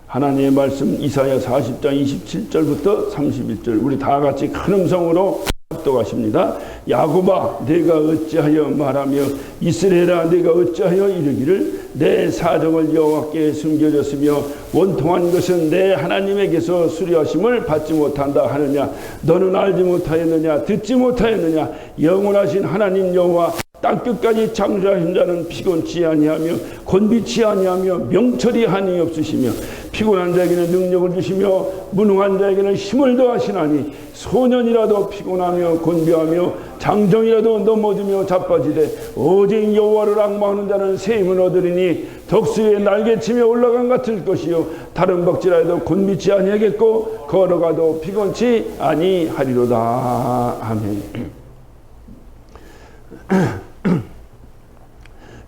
하나님의 말씀 이사야 40장 27절부터 31절 우리 다 같이 큰 음성으로 합독하십니다. 야곱아 내가 어찌하여 말하며 이스라엘아 내가 어찌하여 이르기를 내 사정을 여호와께 숨겨졌으며 원통한 것은 내 하나님에게서 수리하심을 받지 못한다 하느냐. 너는 알지 못하였느냐 듣지 못하였느냐. 영원하신 하나님 여호와 땅끝까지 창조하신 자는 피곤치 아니하며 곤비치 아니하며 명철이 한이 없으시며 피곤한 자에게는 능력을 주시며 무능한 자에게는 힘을 더하시나니 소년이라도 피곤하며 곤비하며 장정이라도 넘어지며 자빠지되 오직 여호와를 앙망하는 자는 새 힘을 얻으리니 덕수에 날개치며 올라간 같을 것이요 다른 박질하여도 곤비치 아니하겠고 걸어가도 피곤치 아니하리로다. 아멘.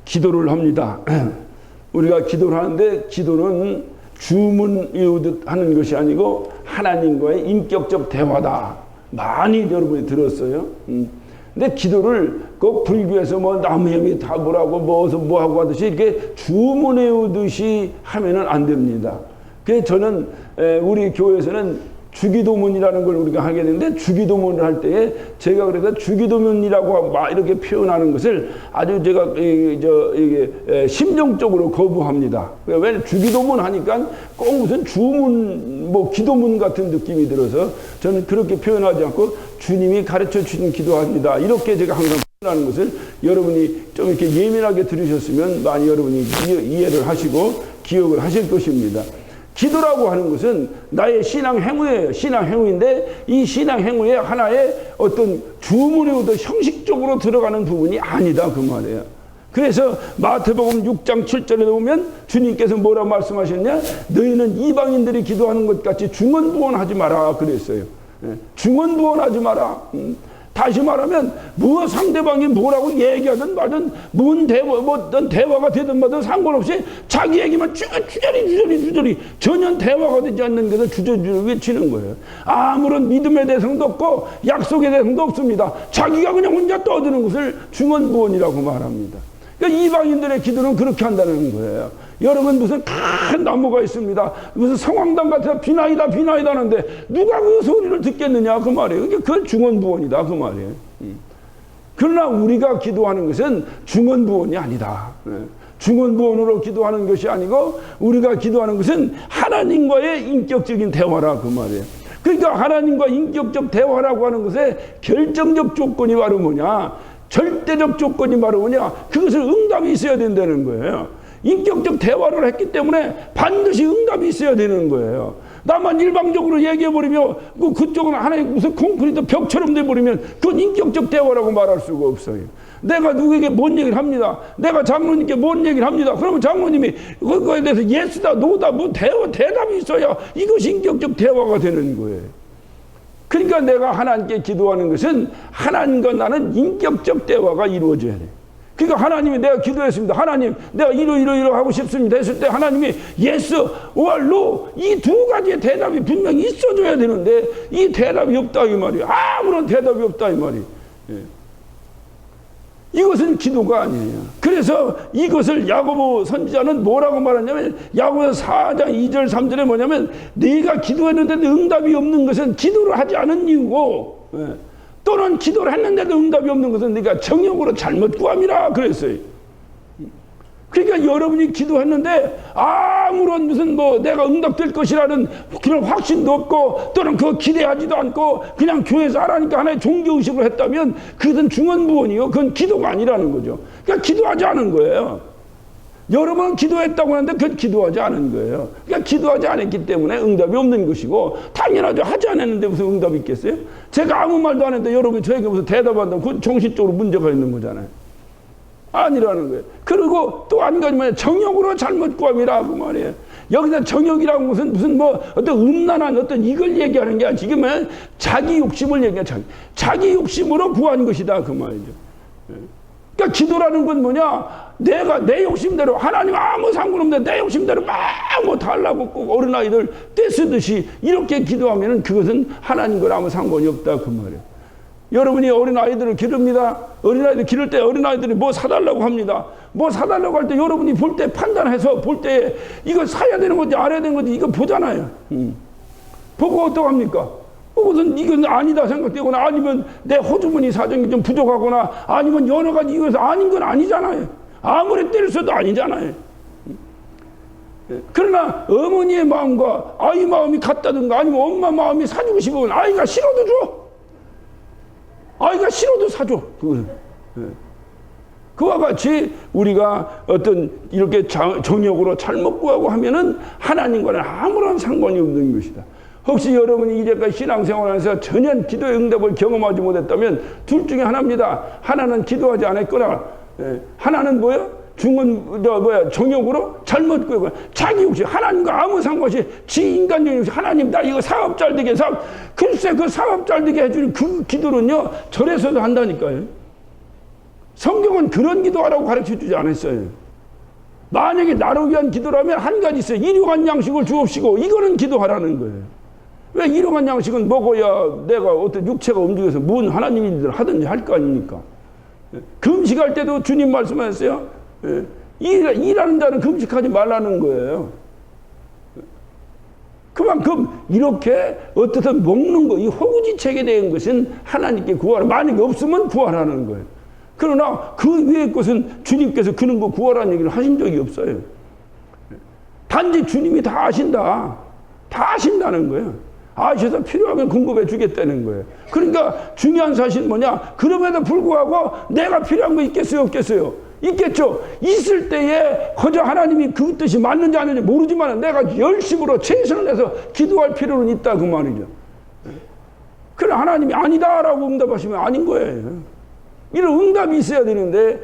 기도를 합니다. 우리가 기도를 하는데 기도는 주문 외우듯 하는 것이 아니고 하나님과의 인격적 대화다. 많이 여러분이 들었어요. 근데 기도를 꼭 불교에서 뭐 나무형이 답을 뭐 하고 하듯이 이렇게 주문 외우듯이 하면은 안 됩니다. 그래서 저는 우리 교회에서는 주기도문이라는 걸 우리가 하게 되는데 주기도문을 할 때에 제가 그래서 주기도문이라고 막 이렇게 표현하는 것을 아주 제가 심정적으로 거부합니다. 왜 주기도문 하니까 꼭 무슨 주문 뭐 기도문 같은 느낌이 들어서 저는 그렇게 표현하지 않고 주님이 가르쳐 주신 기도합니다. 이렇게 제가 항상 표현하는 것을 여러분이 좀 이렇게 예민하게 들으셨으면 많이 여러분이 이해를 하시고 기억을 하실 것입니다. 기도라고 하는 것은 나의 신앙 행위예요. 신앙 행위인데 이 신앙 행위에 하나의 어떤 주문에도 형식적으로 들어가는 부분이 아니다 그 말이에요. 그래서 마태복음 6장 7절에 보면 주님께서 뭐라 말씀하셨냐? 너희는 이방인들이 기도하는 것 같이 중언부언하지 마라 그랬어요. 중언부언하지 마라. 다시 말하면 뭐 상대방이 뭐라고 얘기하든 말든 어떤 대화가 되든 말든 상관없이 자기 얘기만 주저리 전혀 대화가 되지 않는 것을 주저리 외치는 거예요. 아무런 믿음의 대상도 없고 약속의 대상도 없습니다. 자기가 그냥 혼자 떠드는 것을 중언부언이라고 말합니다. 그러니까 이방인들의 기도는 그렇게 한다는 거예요. 여러분 무슨 큰 나무가 있습니다. 무슨 성황당 같아서 비나이다 하는데 누가 그 소리를 듣겠느냐 그 말이에요. 그러니까 그건 중언부언이다 그 말이에요. 그러나 우리가 기도하는 것은 중언부언이 아니다. 중언부언으로 기도하는 것이 아니고 우리가 기도하는 것은 하나님과의 인격적인 대화라 그 말이에요. 그러니까 하나님과 인격적 대화라고 하는 것의 결정적 조건이 바로 뭐냐? 절대적 조건이 바로 뭐냐? 그것을 응답이 있어야 된다는 거예요. 인격적 대화를 했기 때문에 반드시 응답이 있어야 되는 거예요. 나만 일방적으로 얘기해버리면 그쪽은 하나의 무슨 콘크리트 벽처럼 돼버리면 그건 인격적 대화라고 말할 수가 없어요. 내가 누구에게 뭔 얘기를 합니다. 내가 장로님께 뭔 얘기를 합니다. 그러면 장로님이 그거에 대해서 예스다 노다 뭐 대답이 있어야 이것이 인격적 대화가 되는 거예요. 그러니까 내가 하나님께 기도하는 것은 하나님과 나는 인격적 대화가 이루어져야 돼요. 그러니까 하나님이 내가 기도했습니다. 하나님 내가 이러 하고 싶습니다 했을 때 하나님이 yes or no 이 두 가지의 대답이 분명히 있어줘야 되는데 이 대답이 없다 이 말이에요. 아무런 대답이 없다 이 말이에요. 이것은 기도가 아니에요. 그래서 이것을 야고보 선지자는 뭐라고 말하냐면 야고보서 4장 2절 3절에 뭐냐면 네가 기도했는데도 응답이 없는 것은 기도를 하지 않은 이유고 또는 기도를 했는데도 응답이 없는 것은 네가 정욕으로 잘못 구함이라 그랬어요. 그러니까 여러분이 기도했는데 아무런 무슨 뭐 내가 응답될 것이라는 그런 확신도 없고 또는 그거 기대하지도 않고 그냥 교회에서 하라니까 하나의 종교의식으로 했다면 그것은 중언부언이요. 그건 기도가 아니라는 거죠. 그러니까 기도하지 않은 거예요. 여러분은 기도했다고 하는데 그건 기도하지 않은 거예요. 그러니까 기도하지 않았기 때문에 응답이 없는 것이고 당연하죠. 하지 않았는데 무슨 응답이 있겠어요? 제가 아무 말도 안 했는데 여러분이 저에게 무슨 대답한다면 그건 정신적으로 문제가 있는 거잖아요. 아니라는 거예요. 그리고 또 한 가지 뭐냐 정욕으로 잘못 구함이라고 말이에요. 여기서 정욕이라는 것은 무슨 뭐 어떤 음란한 어떤 이걸 얘기하는 게 아니라 지금은 자기 욕심을 얘기해. 자기 욕심으로 구한 것이다 그 말이죠. 그러니까 기도라는 건 뭐냐? 내가 내 욕심대로 하나님 아무 상관없는데 내 욕심대로 막 뭐 달라고 꼭 어린아이들 떼쓰듯이 이렇게 기도하면은 그것은 하나님과 아무 상관이 없다 그 말이에요. 여러분이 어린아이들을 기릅니다. 어린아이들 기를 때 어린아이들이 뭐 사달라고 합니다. 뭐 사달라고 할 때 여러분이 볼 때 판단해서 볼 때 이거 사야 되는 건지 안 해야 되는 건지 이거 보잖아요. 보고 어떡합니까? 무슨 이건 아니다 생각되거나 아니면 내 호주머니 사정이 좀 부족하거나 아니면 여러 가지 이것이 아닌 건 아니잖아요. 아무리 때려서도 아니잖아요. 그러나 어머니의 마음과 아이 마음이 같다든가 아니면 엄마 마음이 사주고 싶으면 아이가 싫어도 줘. 아이가 싫어도 사줘. 그와 같이 우리가 어떤 이렇게 정욕으로 잘못 구하고 하면은 하나님과는 아무런 상관이 없는 것이다. 혹시 여러분이 이제까지 신앙생활에서 전혀 기도의 응답을 경험하지 못했다면 둘 중에 하나입니다. 하나는 기도하지 않았거나 하나는 뭐야? 정욕으로 잘못 구하고 자기 욕심 하나님과 아무 상관없이 지 인간적인 욕심 하나님 나 이거 사업 잘 되게 글쎄 그 사업 잘 되게 해주는 그 기도는요 절에서도 한다니까요. 성경은 그런 기도하라고 가르쳐주지 않았어요. 만약에 나를 위한 기도라면 한 가지 있어요. 일용한 양식을 주옵시고 이거는 기도하라는 거예요. 왜 일용한 양식은 먹어야 내가 어떤 육체가 움직여서 뭔 하나님 일을 하든지 할 거 아닙니까? 금식할 때도 주님 말씀하셨어요. 일하는 자는 금식하지 말라는 거예요. 그만큼 이렇게 어떻든 먹는 거, 이 허구지책에 대한 것은 하나님께 구하라. 만약에 없으면 구하라는 거예요. 그러나 그 외의 것은 주님께서 그런 거 구하라는 얘기를 하신 적이 없어요. 단지 주님이 다 아신다. 다 아신다는 거예요. 아셔서 필요하면 공급해 주겠다는 거예요. 그러니까 중요한 사실은 뭐냐? 그럼에도 불구하고 내가 필요한 거 있겠어요? 없겠어요? 있겠죠. 있을 때에 거저 하나님이 그 뜻이 맞는지 아닌지 모르지만 내가 열심으로 최선을 해서 기도할 필요는 있다 그 말이죠. 그래 하나님이 아니다라고 응답하시면 아닌 거예요. 이런 응답이 있어야 되는데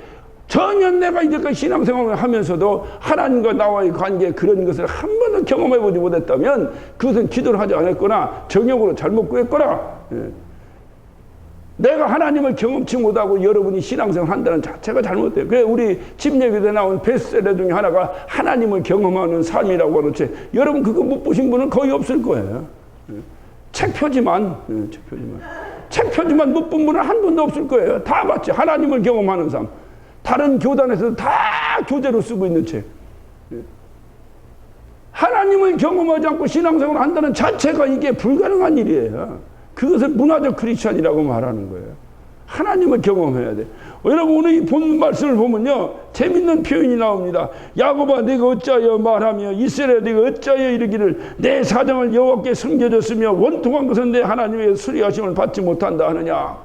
전혀 내가 이제까지 신앙생활을 하면서도 하나님과 나와의 관계 그런 것을 한 번도 경험해보지 못했다면 그것은 기도를 하지 않았거나 정욕으로 잘못 구했거나 내가 하나님을 경험치 못하고 여러분이 신앙생활 한다는 자체가 잘못돼요. 그래 우리 집예배에 나온 베스트셀러 중에 하나가 하나님을 경험하는 삶이라고 하는데 여러분 그거 못 보신 분은 거의 없을 거예요. 책 표지만 못 본 분은 한 분도 없을 거예요. 다 봤지. 하나님을 경험하는 삶. 다른 교단에서도 다 교재로 쓰고 있는 책. 하나님을 경험하지 않고 신앙생활을 한다는 자체가 이게 불가능한 일이에요. 그것을 문화적 크리스찬이라고 말하는 거예요. 하나님을 경험해야 돼. 여러분 오늘 이 본 말씀을 보면요 재밌는 표현이 나옵니다. 야곱아 네가 어찌하여 말하며 이스라엘 네가 어찌하여 이르기를 내 사정을 여호와께 섬겨줬으며 원통한 것은 내 하나님의 수리하심을 받지 못한다 하느냐.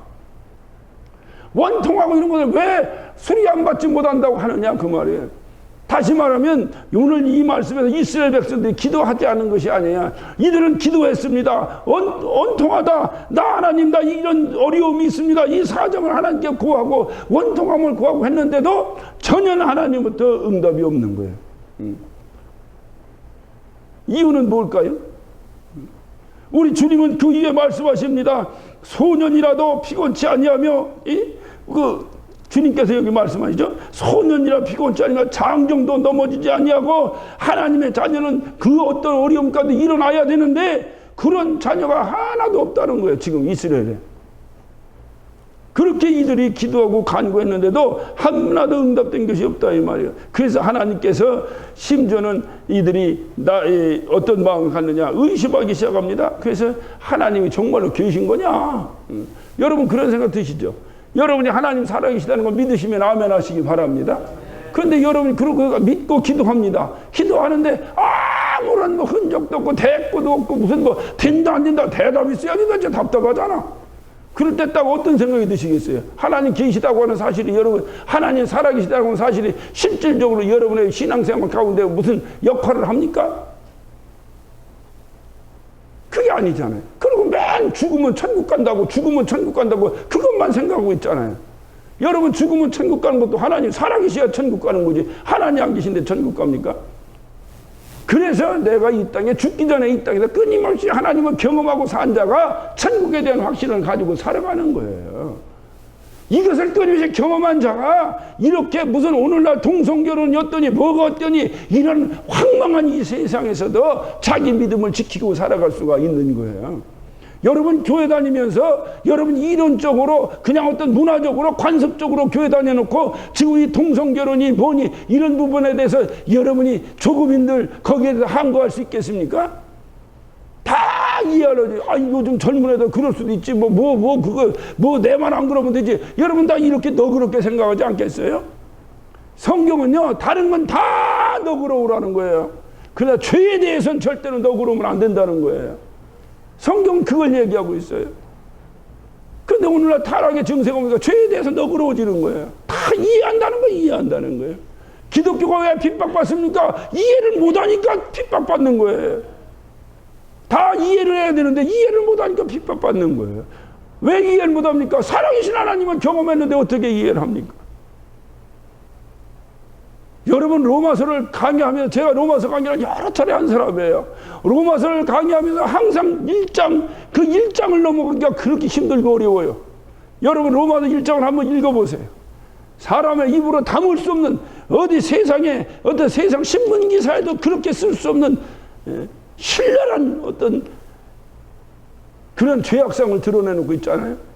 원통하고 이런 것을 왜 수리 안 받지 못한다고 하느냐 그 말이에요. 다시 말하면 오늘 이 말씀에서 이스라엘 백성들이 기도하지 않은 것이 아니야. 이들은 기도했습니다. 원통하다. 나 하나님 나 이런 어려움이 있습니다. 이 사정을 하나님께 구하고 원통함을 구하고 했는데도 전혀 하나님부터 응답이 없는 거예요. 이유는 뭘까요? 우리 주님은 그 이에 말씀하십니다. 소년이라도 피곤치 아니하며 주님께서 여기 말씀하시죠. 소년이라 피곤치 아니하며 장정도 넘어지지 아니하고 하나님의 자녀는 그 어떤 어려움 가운데 일어나야 되는데 그런 자녀가 하나도 없다는 거예요. 지금 이스라엘에. 그렇게 이들이 기도하고 간구했는데도 하나도 응답된 것이 없다 이 말이에요. 그래서 하나님께서 심지어는 이들이 어떤 마음을 갖느냐 의심하기 시작합니다. 그래서 하나님이 정말로 계신 거냐? 여러분 그런 생각 드시죠? 여러분이 하나님 살아계시다는 걸 믿으시면 아멘 하시기 바랍니다. 그런데 여러분이 그러고 믿고 기도합니다. 기도하는데 아무런 뭐 흔적도 없고 대꾸도 없고 무슨 뭐 된다 안 된다 대답이 있어야지 진짜 답답하잖아. 그럴 때 딱 어떤 생각이 드시겠어요? 하나님 계시다고 하는 사실이 여러분 하나님 살아계시다고 하는 사실이 실질적으로 여러분의 신앙생활 가운데 무슨 역할을 합니까? 그게 아니잖아요. 그리고 맨 죽으면 천국 간다고 그것만 생각하고 있잖아요. 여러분 죽으면 천국 가는 것도 하나님 살아계셔야 천국 가는 거지 하나님 안 계신데 천국 갑니까? 그래서 내가 이 땅에 죽기 전에 이 땅에서 끊임없이 하나님을 경험하고 산 자가 천국에 대한 확신을 가지고 살아가는 거예요. 이것을 끊임없이 경험한 자가 이렇게 무슨 오늘날 동성결혼이었더니 뭐가 어떠니 이런 황망한 이 세상에서도 자기 믿음을 지키고 살아갈 수가 있는 거예요. 여러분 교회 다니면서 여러분 이론적으로 그냥 어떤 문화적으로 관습적으로 교회 다녀놓고 지금 이 동성결혼이 뭐니 이런 부분에 대해서 여러분이 조급인들 거기에 대해서 항거할 수 있겠습니까? 다 이해하려지. 아, 요즘 젊은 애들 그럴 수도 있지. 내 말 안 그러면 되지. 여러분 다 이렇게 너그럽게 생각하지 않겠어요? 성경은요, 다른 건 다 너그러우라는 거예요. 그러나 죄에 대해서는 절대로 너그러우면 안 된다는 거예요. 성경은 그걸 얘기하고 있어요. 그런데 오늘날 타락의 증세가 오니까 죄에 대해서 너그러워지는 거예요. 다 이해한다는 거예요. 이해한다는 거예요. 기독교가 왜 핍박받습니까? 이해를 못하니까 핍박받는 거예요. 다 이해를 해야 되는데 이해를 못하니까 핍박받는 거예요. 왜 이해를 못합니까? 살아계신 하나님을 경험했는데 어떻게 이해를 합니까? 여러분 로마서를 강의하면서, 제가 로마서 강의를 여러 차례 한 사람이에요. 로마서를 강의하면서 항상 1장, 그 1장을 넘어가기가 그렇게 힘들고 어려워요. 여러분 로마서 1장을 한번 읽어보세요. 사람의 입으로 담을 수 없는, 어디 세상에 어떤 세상 신문기사에도 그렇게 쓸 수 없는 신랄한 어떤 그런 죄악성을 드러내놓고 있잖아요.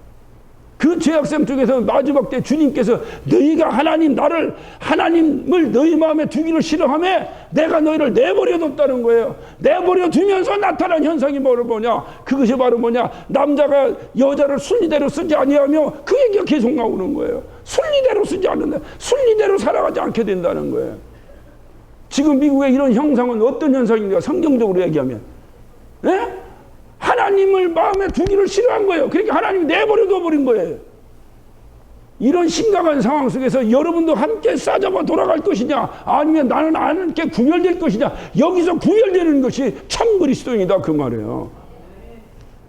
그 죄악성 중에서 마지막 때 주님께서 너희가 하나님을 너희 마음에 두기를 싫어하며 내가 너희를 내버려뒀다는 거예요. 내버려두면서 나타난 현상이 뭐냐? 그것이 바로 뭐냐? 남자가 여자를 순리대로 쓰지 아니하며 그 얘기가 계속 나오는 거예요. 순리대로 쓰지 않는다. 순리대로 살아가지 않게 된다는 거예요. 지금 미국의 이런 형상은 어떤 현상인가? 성경적으로 얘기하면 하나님을 마음에 두기를 싫어한 거예요. 그러니까 하나님이 내버려둬 버린 거예요. 이런 심각한 상황 속에서 여러분도 함께 싸잡아 돌아갈 것이냐, 아니면 나는 함께 구별될 것이냐, 여기서 구별되는 것이 참 그리스도인이다 그 말이에요.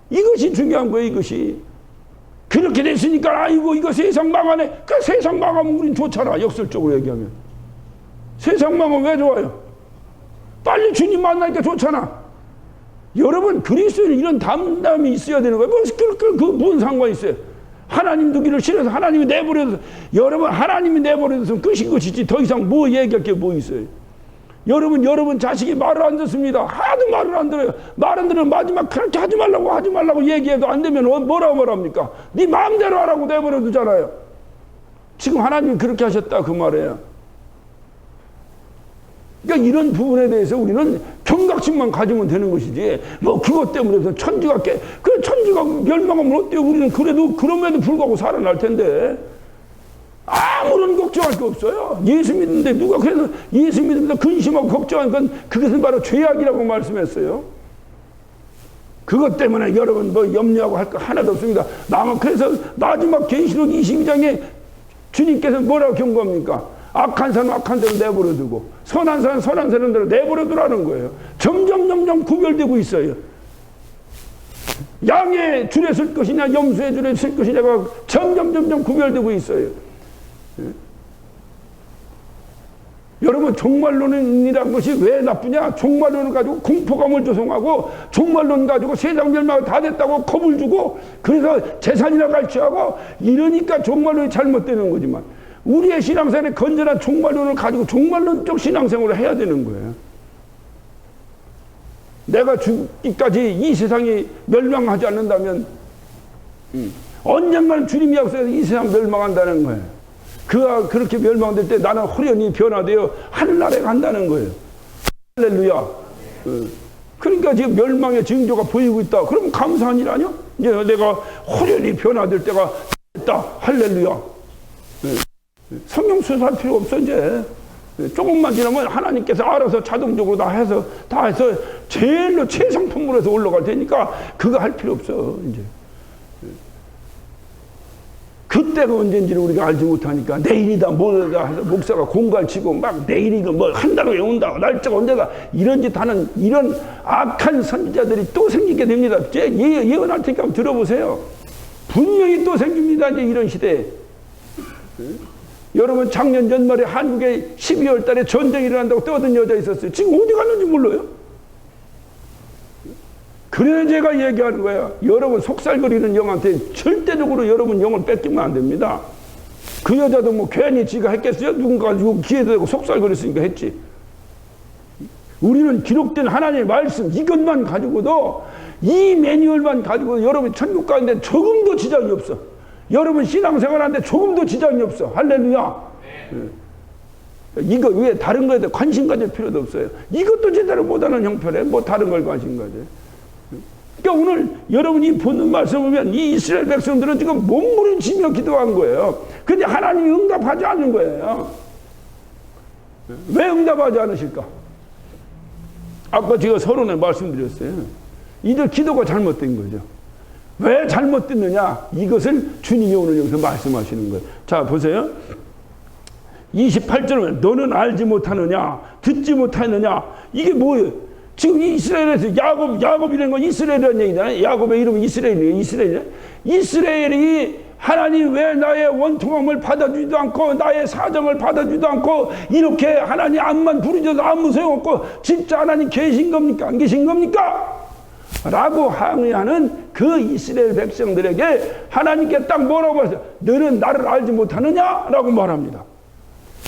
이것이 중요한 거예요. 이것이 그렇게 됐으니까 아이고 이거 세상 망하네. 그 세상 망하면 우린 좋잖아. 역설적으로 얘기하면 세상 망하면 왜 좋아요? 빨리 주님 만나니까 좋잖아. 여러분 그리스도인은 이런 담담이 있어야 되는 거예요. 무슨 상관이 있어요? 하나님 두기를 싫어서 하나님이 내버려둬서, 여러분 하나님이 내버려둬서 끝인 것이지 더 이상 뭐 얘기할 게 뭐 있어요? 여러분 자식이 말을 안 듣습니다. 하도 말을 안 들어요. 말 안 들으면 마지막 그렇게 하지 말라고 얘기해도 안 되면 뭐라고 말합니까? 네 마음대로 하라고 내버려두잖아요. 지금 하나님이 그렇게 하셨다 그 말이에요. 그러니까 이런 부분에 대해서 우리는 경각심만 가지면 되는 것이지, 뭐 그것 때문에 천지가 그 천지가 멸망하면 어때요? 우리는 그래도 그럼에도 불구하고 살아날 텐데 아무런 걱정할 게 없어요. 예수 믿는데 누가 그래서 예수 믿는데 근심하고 걱정하는 건 그것은 바로 죄악이라고 말씀했어요. 그것 때문에 여러분 뭐 염려하고 할 거 하나도 없습니다. 그래서 마지막 계시록 22장에 주님께서 뭐라고 경고합니까? 악한 사람 악한 대로 내버려두고 선한 사람 선한 대로 내버려두라는 거예요. 점점 구별되고 있어요. 양의 줄에 쓸 것이냐 염소의 줄에 쓸 것이냐가 점점 구별되고 있어요. 여러분 종말론이라는 것이 왜 나쁘냐? 종말론을 가지고 공포감을 조성하고 종말론 가지고 세상 멸망이 다 됐다고 겁을 주고 그래서 재산이나 갈취하고 이러니까 종말론이 잘못되는 거지만, 우리의 신앙생활에 건전한 종말론을 가지고 종말론적 신앙생활을 해야 되는 거예요. 내가 죽기까지 이 세상이 멸망하지 않는다면 언젠가는 주님이 약속해서 이 세상 멸망한다는 거예요. 그가 그렇게 멸망될 때 나는 호련히 변화되어 하늘나라에 간다는 거예요. 할렐루야. 그러니까 지금 멸망의 징조가 보이고 있다. 그럼 감사한 일 아니야? 이제 내가 호련히 변화될 때가 됐다. 할렐루야. 성경 수사할 필요 없어. 이제 조금만 지나면 하나님께서 알아서 자동적으로 다 해서 제일로 최상품으로 해서 올라갈 테니까 그거 할 필요 없어. 이제 그때가 언젠지를 우리가 알지 못하니까 내일이다 뭐다 해서 목사가 공갈치고 막 내일이고 뭐 한다고 외운다 날짜가 언제다 이런 짓 하는 이런 악한 선지자들이 또 생기게 됩니다. 예언할 테니까 한번 들어보세요. 분명히 또 생깁니다. 이제 이런 시대에. 여러분 작년 연말에 한국에 12월 달에 전쟁이 일어난다고 떠든 여자 있었어요. 지금 어디 갔는지 몰라요? 그래서 제가 얘기하는 거예요. 여러분 속살거리는 영한테 절대적으로 여러분 영을 뺏기면 안 됩니다. 그 여자도 뭐 괜히 지가 했겠어요? 누군가 기회도 되고 속살거렸으니까 했지. 우리는 기록된 하나님의 말씀 이것만 가지고도, 이 매뉴얼만 가지고 여러분 천국 가는데 조금도 지장이 없어. 여러분 신앙생활하는데 조금도 지장이 없어. 할렐루야. 이거 왜 다른 거에 대해 관심 가질 필요도 없어요. 이것도 제대로 못하는 형편에 뭐 다른 걸 관심 가져. 그러니까 오늘 여러분이 보는 말씀 보면 이 이스라엘 백성들은 지금 몸부림치며 기도한 거예요. 근데 하나님이 응답하지 않는 거예요. 왜 응답하지 않으실까? 아까 제가 서론에 말씀드렸어요. 이들 기도가 잘못된 거죠. 왜 잘못됐느냐? 이것을 주님이 오늘 여기서 말씀하시는 거예요. 자, 보세요. 28절에 너는 알지 못하느냐? 듣지 못하느냐? 이게 뭐예요? 지금 이스라엘에서 야곱이라는 건 이스라엘이라는 얘기잖아요. 야곱의 이름은 이스라엘이에요. 이스라엘이 하나님 왜 나의 원통함을 받아주지도 않고 나의 사정을 받아주지도 않고 이렇게 하나님 앞만 부르짖어도 아무 소용없고 진짜 하나님 계신 겁니까? 안 계신 겁니까? 라고 항의하는 그 이스라엘 백성들에게 하나님께 딱 뭐라고 하세요? 너는 나를 알지 못하느냐? 라고 말합니다.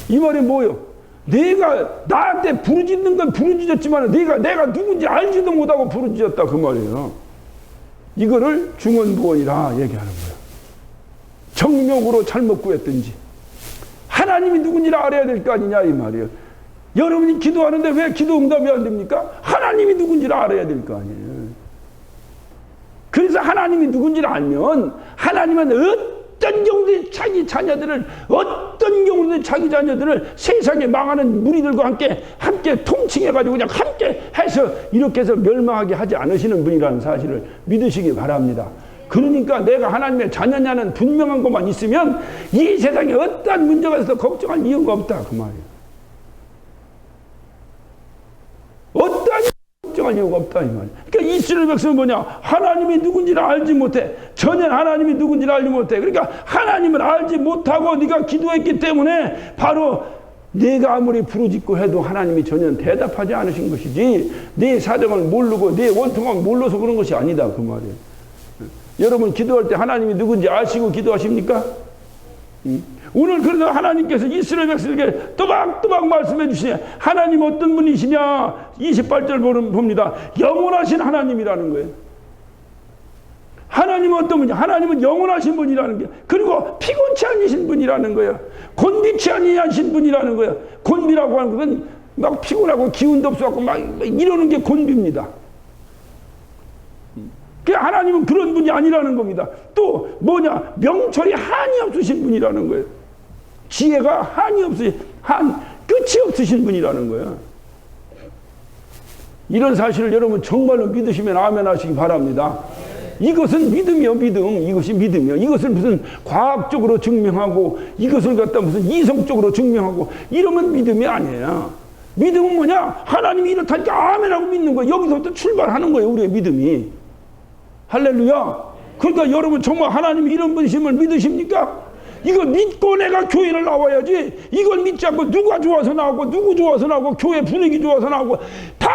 이 말이 뭐예요? 내가 나한테 부르짖는 건 부르짖었지만 내가 누군지 알지도 못하고 부르짖었다 그 말이에요. 이거를 중언부언이라 얘기하는 거예요. 정명으로 잘못 구했든지 하나님이 누군지를 알아야 될 거 아니냐 이 말이에요. 여러분이 기도하는데 왜 기도 응답이 안 됩니까? 하나님이 누군지를 알아야 될 거 아니에요. 그래서 하나님이 누군지를 알면 하나님은 어떤 경우든 자기 자녀들을 세상에 망하는 무리들과 함께 통칭해가지고 그냥 함께 해서 이렇게 해서 멸망하게 하지 않으시는 분이라는 사실을 믿으시기 바랍니다. 그러니까 내가 하나님의 자녀냐는 분명한 것만 있으면 이 세상에 어떠한 문제가 있어도 걱정할 이유가 없다 그 말이에요. 어떠한 걱정할 이유가 없다 이 말이에요. 그러니까 이스라엘 백성은 뭐냐? 하나님이 누군지를 알지 못해. 전혀 하나님이 누군지를 알지 못해. 그러니까 하나님을 알지 못하고 네가 기도했기 때문에 바로 네가 아무리 부르짖고 해도 하나님이 전혀 대답하지 않으신 것이지 네 사정을 모르고 네 원통함을 몰라서 그런 것이 아니다 그 말이에요. 여러분 기도할 때 하나님이 누군지 아시고 기도하십니까? 오늘 그래서 하나님께서 이스라엘 백성에게 또박또박 말씀해 주시네. 하나님 어떤 분이시냐? 28절 봅니다. 영원하신 하나님이라는 거예요. 하나님은 어떤 분이냐? 하나님은 영원하신 분이라는 게, 그리고 피곤치 않으신 분이라는 거예요. 곤비치 아니하신 분이라는 거예요. 곤비라고 하는 것은 막 피곤하고 기운도 없어갖고 막 이러는 게 곤비입니다. 하나님은 그런 분이 아니라는 겁니다. 또 뭐냐? 명철이 한이 없으신 분이라는 거예요. 지혜가 한이 없으신, 끝이 없으신 분이라는 거예요. 이런 사실을 여러분 정말로 믿으시면 아멘 하시기 바랍니다. 이것은 믿음이요, 믿음. 이것이 믿음이요. 이것을 무슨 과학적으로 증명하고 이것을 갖다 무슨 이성적으로 증명하고 이러면 믿음이 아니에요. 믿음은 뭐냐? 하나님이 이렇다니까 아멘하고 믿는 거예요. 여기서부터 출발하는 거예요, 우리의 믿음이. 할렐루야. 그러니까 여러분 정말 하나님이 이런 분이심을 믿으십니까? 이거 믿고 내가 교회를 나와야지. 이걸 믿지 않고 누가 좋아서 나오고 누구 좋아서 나오고 교회 분위기 좋아서 나오고 다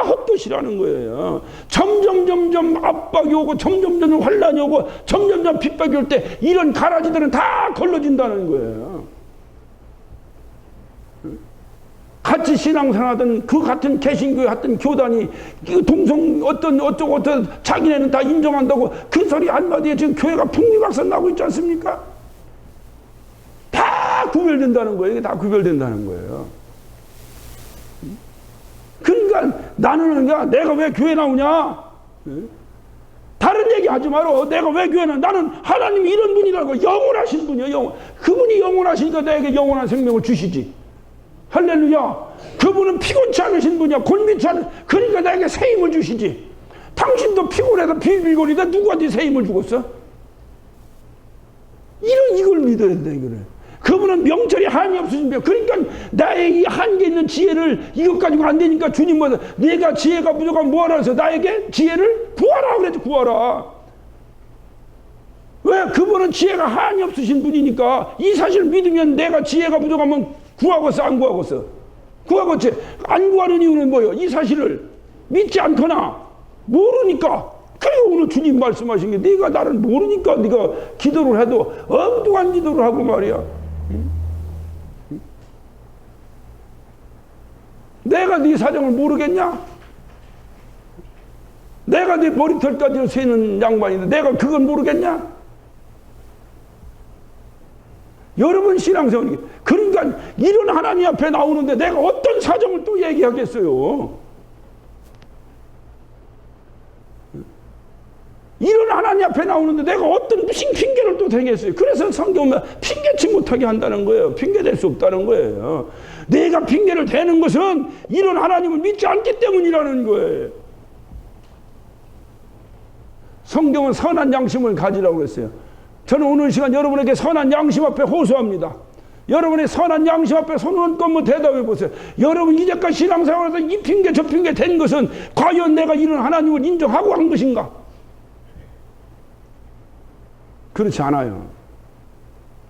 헛것이라는 거예요. 점점 압박이 오고 점점 환란이 오고 점점 핍박이 올 때 이런 가라지들은 다 걸러진다는 거예요. 같이 신앙생활하던 그 같은 개신교회 하던 교단이 동성 어쩌고 자기네는 다 인정한다고 그 소리 한마디에 지금 교회가 풍비박산 나고 있지 않습니까? 다 구별된다는 거예요. 이게 다 구별된다는 거예요. 그러니까 나는 내가 왜 교회 나오냐? 다른 얘기 하지 마라. 내가 왜 교회 나오냐? 나는 하나님이 이런 분이라고. 영원하신 분이에요. 그분이 영원하시니까 나에게 영원한 생명을 주시지. 할렐루야. 그분은 피곤치 않으신 분이야. 곤비치 않은, 그러니까 나에게 새 힘을 주시지. 당신도 피곤해서 비빌거리다 누구한테 새 힘을 주겠어? 이걸 믿어야 된다 이거를. 그분은 명철이 한이 없으신 분. 그러니까 나의 이 한계 있는 지혜를 이것 가지고 안 되니까 주님은 내가 지혜가 부족하면 뭐하라 해서 나에게 지혜를 구하라 그랬지. 구하라. 왜? 그분은 지혜가 한이 없으신 분이니까 이 사실을 믿으면 내가 지혜가 부족하면 구하겠어 안 구하겠어? 구하겠지. 안 구하는 이유는 뭐예요? 이 사실을 믿지 않거나 모르니까. 그리고 오늘 주님 말씀하신 게 네가 나를 모르니까 네가 기도를 해도 엉뚱한 기도를 하고 말이야. 내가 네 사정을 모르겠냐? 내가 네 머리털까지 세는 양반인데 내가 그건 모르겠냐? 여러분 신앙생활이 그러니까 이런 하나님 앞에 나오는데 내가 어떤 사정을 또 얘기하겠어요? 이런 하나님 앞에 나오는데 내가 어떤 무슨 핑계를 또 대겠어요? 그래서 성경은 핑계치 못하게 한다는 거예요. 핑계댈 수 없다는 거예요. 내가 핑계를 대는 것은 이런 하나님을 믿지 않기 때문이라는 거예요. 성경은 선한 양심을 가지라고 했어요. 저는 오늘 시간 여러분에게 선한 양심 앞에 호소합니다. 여러분의 선한 양심 앞에 손을 얹고 한번 대답해 보세요. 여러분 이제까지 신앙생활에서 이 핑계 저 핑계 댄 것은 과연 내가 이런 하나님을 인정하고 한 것인가? 그렇지 않아요.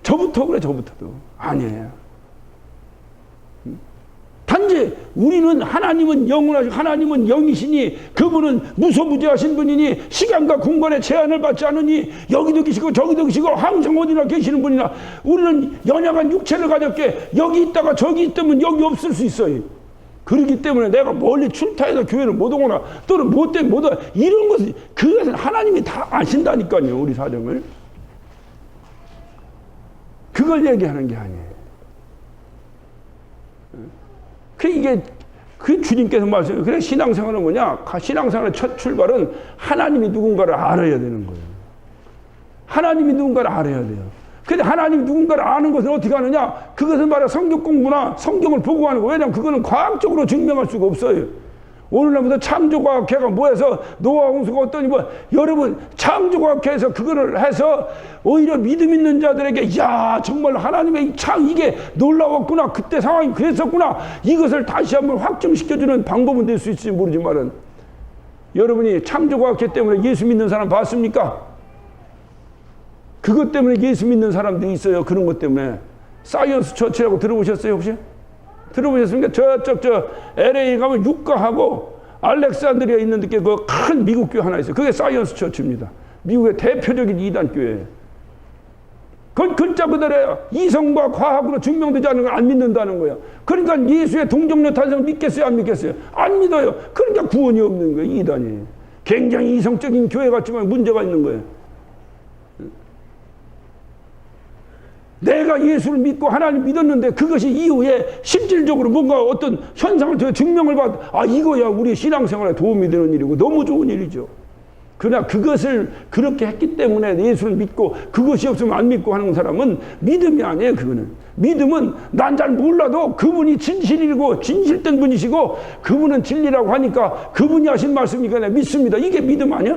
저부터 그래, 저부터도. 아니에요. 단지 우리는 하나님은 영원하시고 하나님은 영이시니 그분은 무소부재하신 분이니 시간과 공간의 제한을 받지 않으니 여기도 계시고 저기도 계시고 항상 어디나 계시는 분이나 우리는 연약한 육체를 가졌기에 여기 있다가 저기 있다면 여기 없을 수 있어요. 그렇기 때문에 내가 멀리 출타해서 교회를 못 오거나 또는 뭐 때문에 못 오거나 이런 것은 그것은 하나님이 다 아신다니까요. 우리 사정을. 그걸 얘기하는 게 아니에요. 그 주님께서 말씀해요. 그래 신앙생활은 뭐냐? 신앙생활의 첫 출발은 하나님이 누군가를 알아야 되는 거예요. 하나님이 누군가를 알아야 돼요. 근데 하나님이 누군가를 아는 것은 어떻게 하느냐? 그것은 바로 성경 공부나 성경을 보고 하는 거예요. 왜냐하면 그거는 과학적으로 증명할 수가 없어요. 오늘날부터 창조과학회가 뭐해서 노아 홍수가 어떠니 뭐 여러분 창조과학회에서 그거를 해서 오히려 믿음 있는 자들에게 야 정말 하나님의 이게 놀라웠구나 그때 상황이 그랬었구나 이것을 다시 한번 확증시켜주는 방법은 될 수 있을지 모르지만은 여러분이 창조과학회 때문에 예수 믿는 사람 봤습니까? 그것 때문에 예수 믿는 사람들이 있어요. 그런 것 때문에 사이언스 처치라고 들어보셨어요 혹시? 들어보셨습니까? 저쪽 LA 가면 육가하고 알렉산드리아 있는 데께 그 큰 미국 교회 하나 있어요. 그게 사이언스 처치입니다. 미국의 대표적인 이단 교회예요. 그건 글자 그대로예요. 이성과 과학으로 증명되지 않는 걸 안 믿는다는 거예요. 그러니까 예수의 동정녀 탄생을 믿겠어요? 안 믿겠어요? 안 믿어요. 그러니까 구원이 없는 거예요. 이단이. 굉장히 이성적인 교회 같지만 문제가 있는 거예요. 내가 예수를 믿고 하나님 믿었는데 그것이 이후에 실질적으로 뭔가 어떤 현상을 통해 증명을 받아 이거야 우리 신앙생활에 도움이 되는 일이고 너무 좋은 일이죠. 그러나 그것을 그렇게 했기 때문에 예수를 믿고 그것이 없으면 안 믿고 하는 사람은 믿음이 아니에요. 그거는 믿음은 난 잘 몰라도 그분이 진실이고 진실된 분이시고 그분은 진리라고 하니까 그분이 하신 말씀이니까 내가 믿습니다. 이게 믿음 아니야?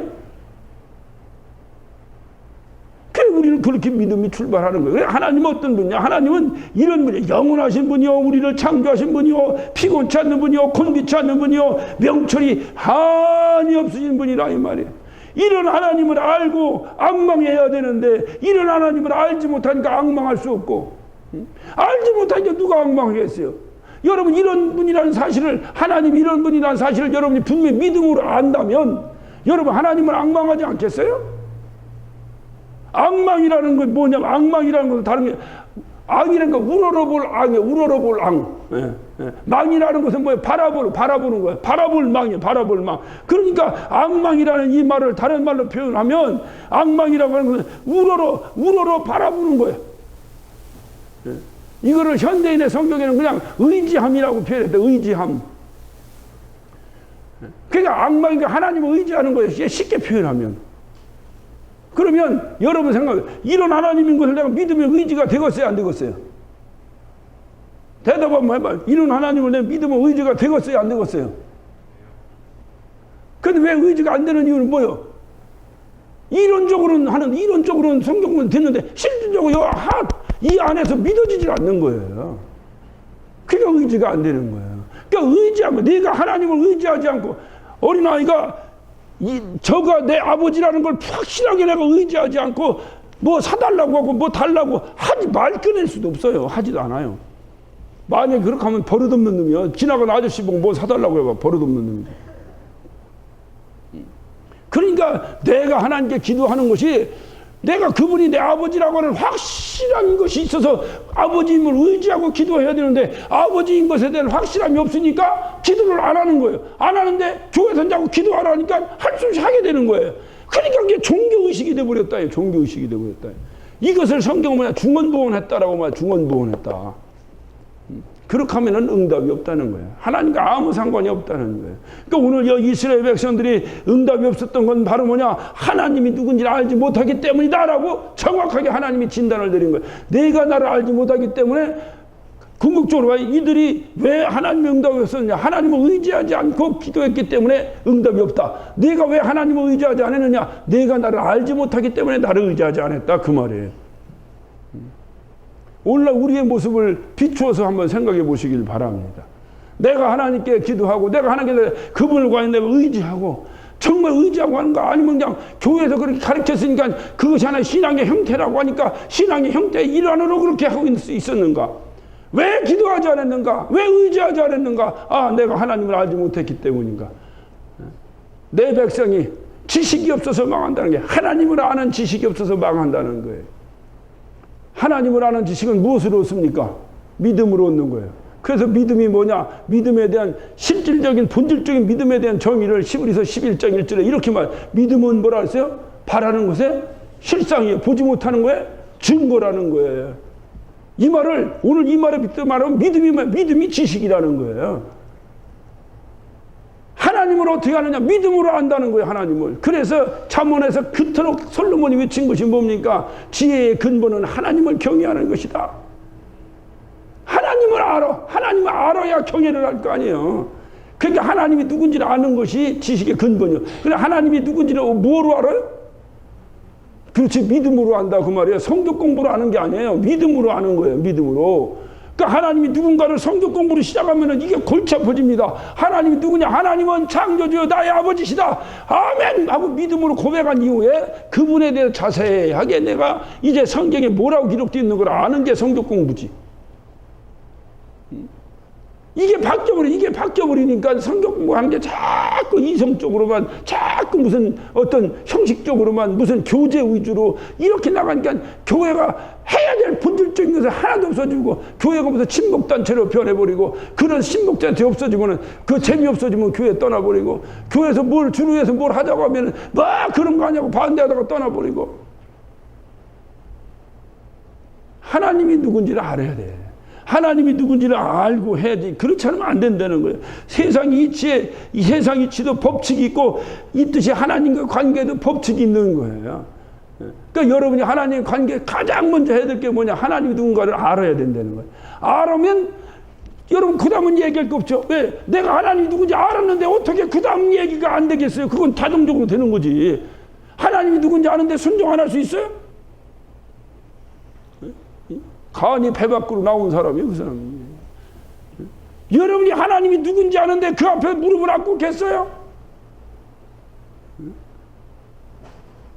우리는 그렇게 믿음이 출발하는 거예요. 하나님은 어떤 분이냐? 하나님은 이런 분이에요. 영원하신 분이요, 우리를 창조하신 분이요, 피곤치 않는 분이요, 곤비치 않는 분이요, 명철이 한이 없으신 분이라 이 말이에요. 이런 하나님을 알고 앙망해야 되는데 이런 하나님을 알지 못하니까 앙망할 수 없고 알지 못하니까 누가 앙망하겠어요? 여러분 이런 분이라는 사실을 하나님 이런 분이라는 사실을 여러분이 분명히 믿음으로 안다면 여러분 하나님을 앙망하지 않겠어요? 악망이라는 건 뭐냐면 악망이라는 것은 다른 게 악이라는 건 우러러볼 악이에요. 우러러볼 악. 예, 예. 망이라는 것은 뭐예요? 바라보는 거예요. 바라볼 망이에요. 바라볼 망. 그러니까 악망이라는 이 말을 다른 말로 표현하면 악망이라고 하는 것은 우러러 바라보는 거예요. 예. 이거를 현대인의 성경에는 그냥 의지함이라고 표현했대. 의지함. 그러니까 악망이니까 하나님을 의지하는 거예요. 쉽게 표현하면. 그러면 여러분 생각해요. 이런 하나님인 것을 내가 믿으면 의지가 되겠어요? 안 되겠어요? 대답 한번 해봐요. 이런 하나님을 내가 믿으면 의지가 되겠어요? 안 되겠어요? 근데 왜 의지가 안 되는 이유는 뭐예요? 이론적으로는 성경은 됐는데 실질적으로 이 안에서 믿어지질 않는 거예요. 그러니까 의지가 안 되는 거예요. 그러니까 의지하면 네가 하나님을 의지하지 않고 어린아이가 저가 내 아버지라는 걸 확실하게 내가 의지하지 않고 뭐 사달라고 하고 뭐 달라고 하지 말 꺼낼 수도 없어요. 하지도 않아요. 만약에 그렇게 하면 버릇없는 놈이야. 지나가는 아저씨 보고 뭐 사달라고 해봐. 버릇없는 놈이야. 그러니까 내가 하나님께 기도하는 것이 내가 그분이 내 아버지라고 하는 확실한 것이 있어서 아버지임을 의지하고 기도해야 되는데 아버지인 것에 대한 확실함이 없으니까 기도를 안 하는 거예요. 안 하는데 교회에서 자꾸 기도하라니까 할 수 없이 하게 되는 거예요. 그러니까 이게 종교의식이 돼버렸다. 종교의식이 돼버렸다. 이것을 성경은 뭐냐? 중언부언했다라고 말이야. 중언부언했다. 그렇게 하면은 응답이 없다는 거예요. 하나님과 아무 상관이 없다는 거예요. 그러니까 오늘 이스라엘 백성들이 응답이 없었던 건 바로 뭐냐? 하나님이 누군지 알지 못하기 때문이다라고 정확하게 하나님이 진단을 내린 거예요. 내가 나를 알지 못하기 때문에 궁극적으로 이들이 왜 하나님의 응답이 없었느냐? 하나님을 의지하지 않고 기도했기 때문에 응답이 없다. 내가 왜 하나님을 의지하지 않았느냐? 내가 나를 알지 못하기 때문에 나를 의지하지 않았다. 그 말이에요. 오늘날 우리의 모습을 비추어서 한번 생각해 보시길 바랍니다. 내가 하나님께 기도하고 내가 하나님께 그분을 과연 내가 의지하고 정말 의지하고 하는가? 아니면 그냥 교회에서 그렇게 가르쳤으니까 그것이 하나의 신앙의 형태라고 하니까 신앙의 형태의 일환으로 그렇게 하고 있었는가? 왜 기도하지 않았는가? 왜 의지하지 않았는가? 아, 내가 하나님을 알지 못했기 때문인가? 내 백성이 지식이 없어서 망한다는 게 하나님을 아는 지식이 없어서 망한다는 거예요. 하나님을 아는 지식은 무엇으로 얻습니까? 믿음으로 얻는 거예요. 그래서 믿음이 뭐냐? 믿음에 대한 실질적인 본질적인 믿음에 대한 정의를 히브리서 11장 1절에 이렇게 믿음은 뭐라 했어요? 바라는 것에 실상이에요. 보지 못하는 거에 증거라는 거예요. 이 말을 오늘 이 말에 말하면 믿음이 지식이라는 거예요. 하나님을 어떻게 하느냐? 믿음으로 안다는 거예요. 하나님을. 그래서 잠언에서 그토록 솔로몬이 외친 것이 뭡니까? 지혜의 근본은 하나님을 경외하는 것이다. 하나님을 알아. 하나님을 알아야 경외를 할 거 아니에요. 그러니까 하나님이 누군지를 아는 것이 지식의 근본이에요. 그런데 하나님이 누군지를 뭐로 알아요? 그렇지, 믿음으로 안다 그 말이에요. 성경 공부로 아는 게 아니에요. 믿음으로 아는 거예요. 믿음으로. 그러니까 하나님이 누군가를 성경 공부를 시작하면 이게 골치 아파집니다. 하나님이 누구냐? 하나님은 창조주여 나의 아버지시다. 아멘 하고 믿음으로 고백한 이후에 그분에 대해 자세하게 내가 이제 성경에 뭐라고 기록되어 있는 걸 아는 게 성경 공부지. 이게 바뀌어버리니까 성경 공부하는 게 자꾸 이성적으로만, 자꾸 무슨 어떤 형식적으로만, 무슨 교재 위주로 이렇게 나가니까 교회가 해야 될 본질적인 것을 하나도 없어지고, 교회가 무슨 친목단체로 변해버리고, 그런 친목단체 없어지면 그 재미없어지면 교회 떠나버리고, 교회에서 주류에서 뭘 하자고 하면 뭐 그런 거 아니냐고 반대하다가 떠나버리고. 하나님이 누군지를 알아야 돼. 하나님이 누군지를 알고 해야지. 그렇지 않으면 안 된다는 거예요. 세상 이치도 법칙이 있고, 있듯이 하나님과 관계도 법칙이 있는 거예요. 그러니까 여러분이 하나님과 관계 가장 먼저 해야 될 게 뭐냐? 하나님이 누군가를 알아야 된다는 거예요. 알으면 여러분 그 다음은 얘기할 거 없죠. 왜? 내가 하나님이 누군지 알았는데 어떻게 그 다음 얘기가 안 되겠어요? 그건 자동적으로 되는 거지. 하나님이 누군지 아는데 순종 안 할 수 있어요? 간이 배 밖으로 나온 사람이에요, 그 사람이. 여러분이 하나님이 누군지 아는데 그 앞에 무릎을 안 꿇겠어요?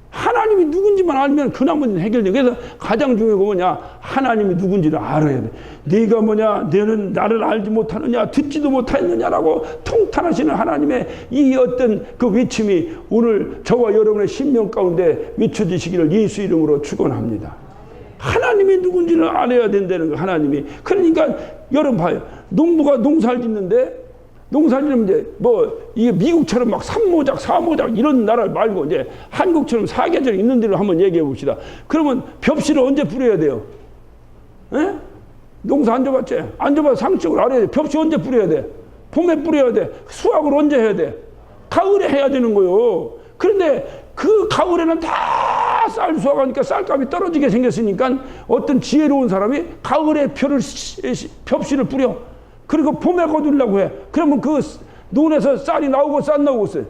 하나님이 누군지만 알면 그 나머지는 해결돼요. 그래서 가장 중요한 건 뭐냐? 하나님이 누군지를 알아야 돼. 네가 뭐냐? 너는 나를 알지 못하느냐? 듣지도 못하느냐라고 통탄하시는 하나님의 이 어떤 그 외침이 오늘 저와 여러분의 심령 가운데 외쳐지시기를 예수 이름으로 축원합니다. 하나님이 누군지를 알아야 된다는 거, 하나님이. 그러니까 여러분 봐요. 농부가 농사를 짓는데, 농사를 짓는데 이게 미국처럼 막 3모작, 4모작 이런 나라 말고 이제 한국처럼 사계절 있는 데로 한번 얘기해 봅시다. 그러면 벽실을 언제 뿌려야 돼요? 에? 농사 안 줘봤지? 안 줘봐서 상식적으로 알아야 돼. 벽실 언제 뿌려야 돼? 봄에 뿌려야 돼. 수확을 언제 해야 돼? 가을에 해야 되는 거요. 그런데 그 가을에는 다 쌀 수확하니까 쌀값이 떨어지게 생겼으니까 어떤 지혜로운 사람이 가을에 벽실을 뿌려. 그리고 봄에 거두려고 해. 그러면 그 논에서 쌀이 나오고 쌀 나오고 있어요.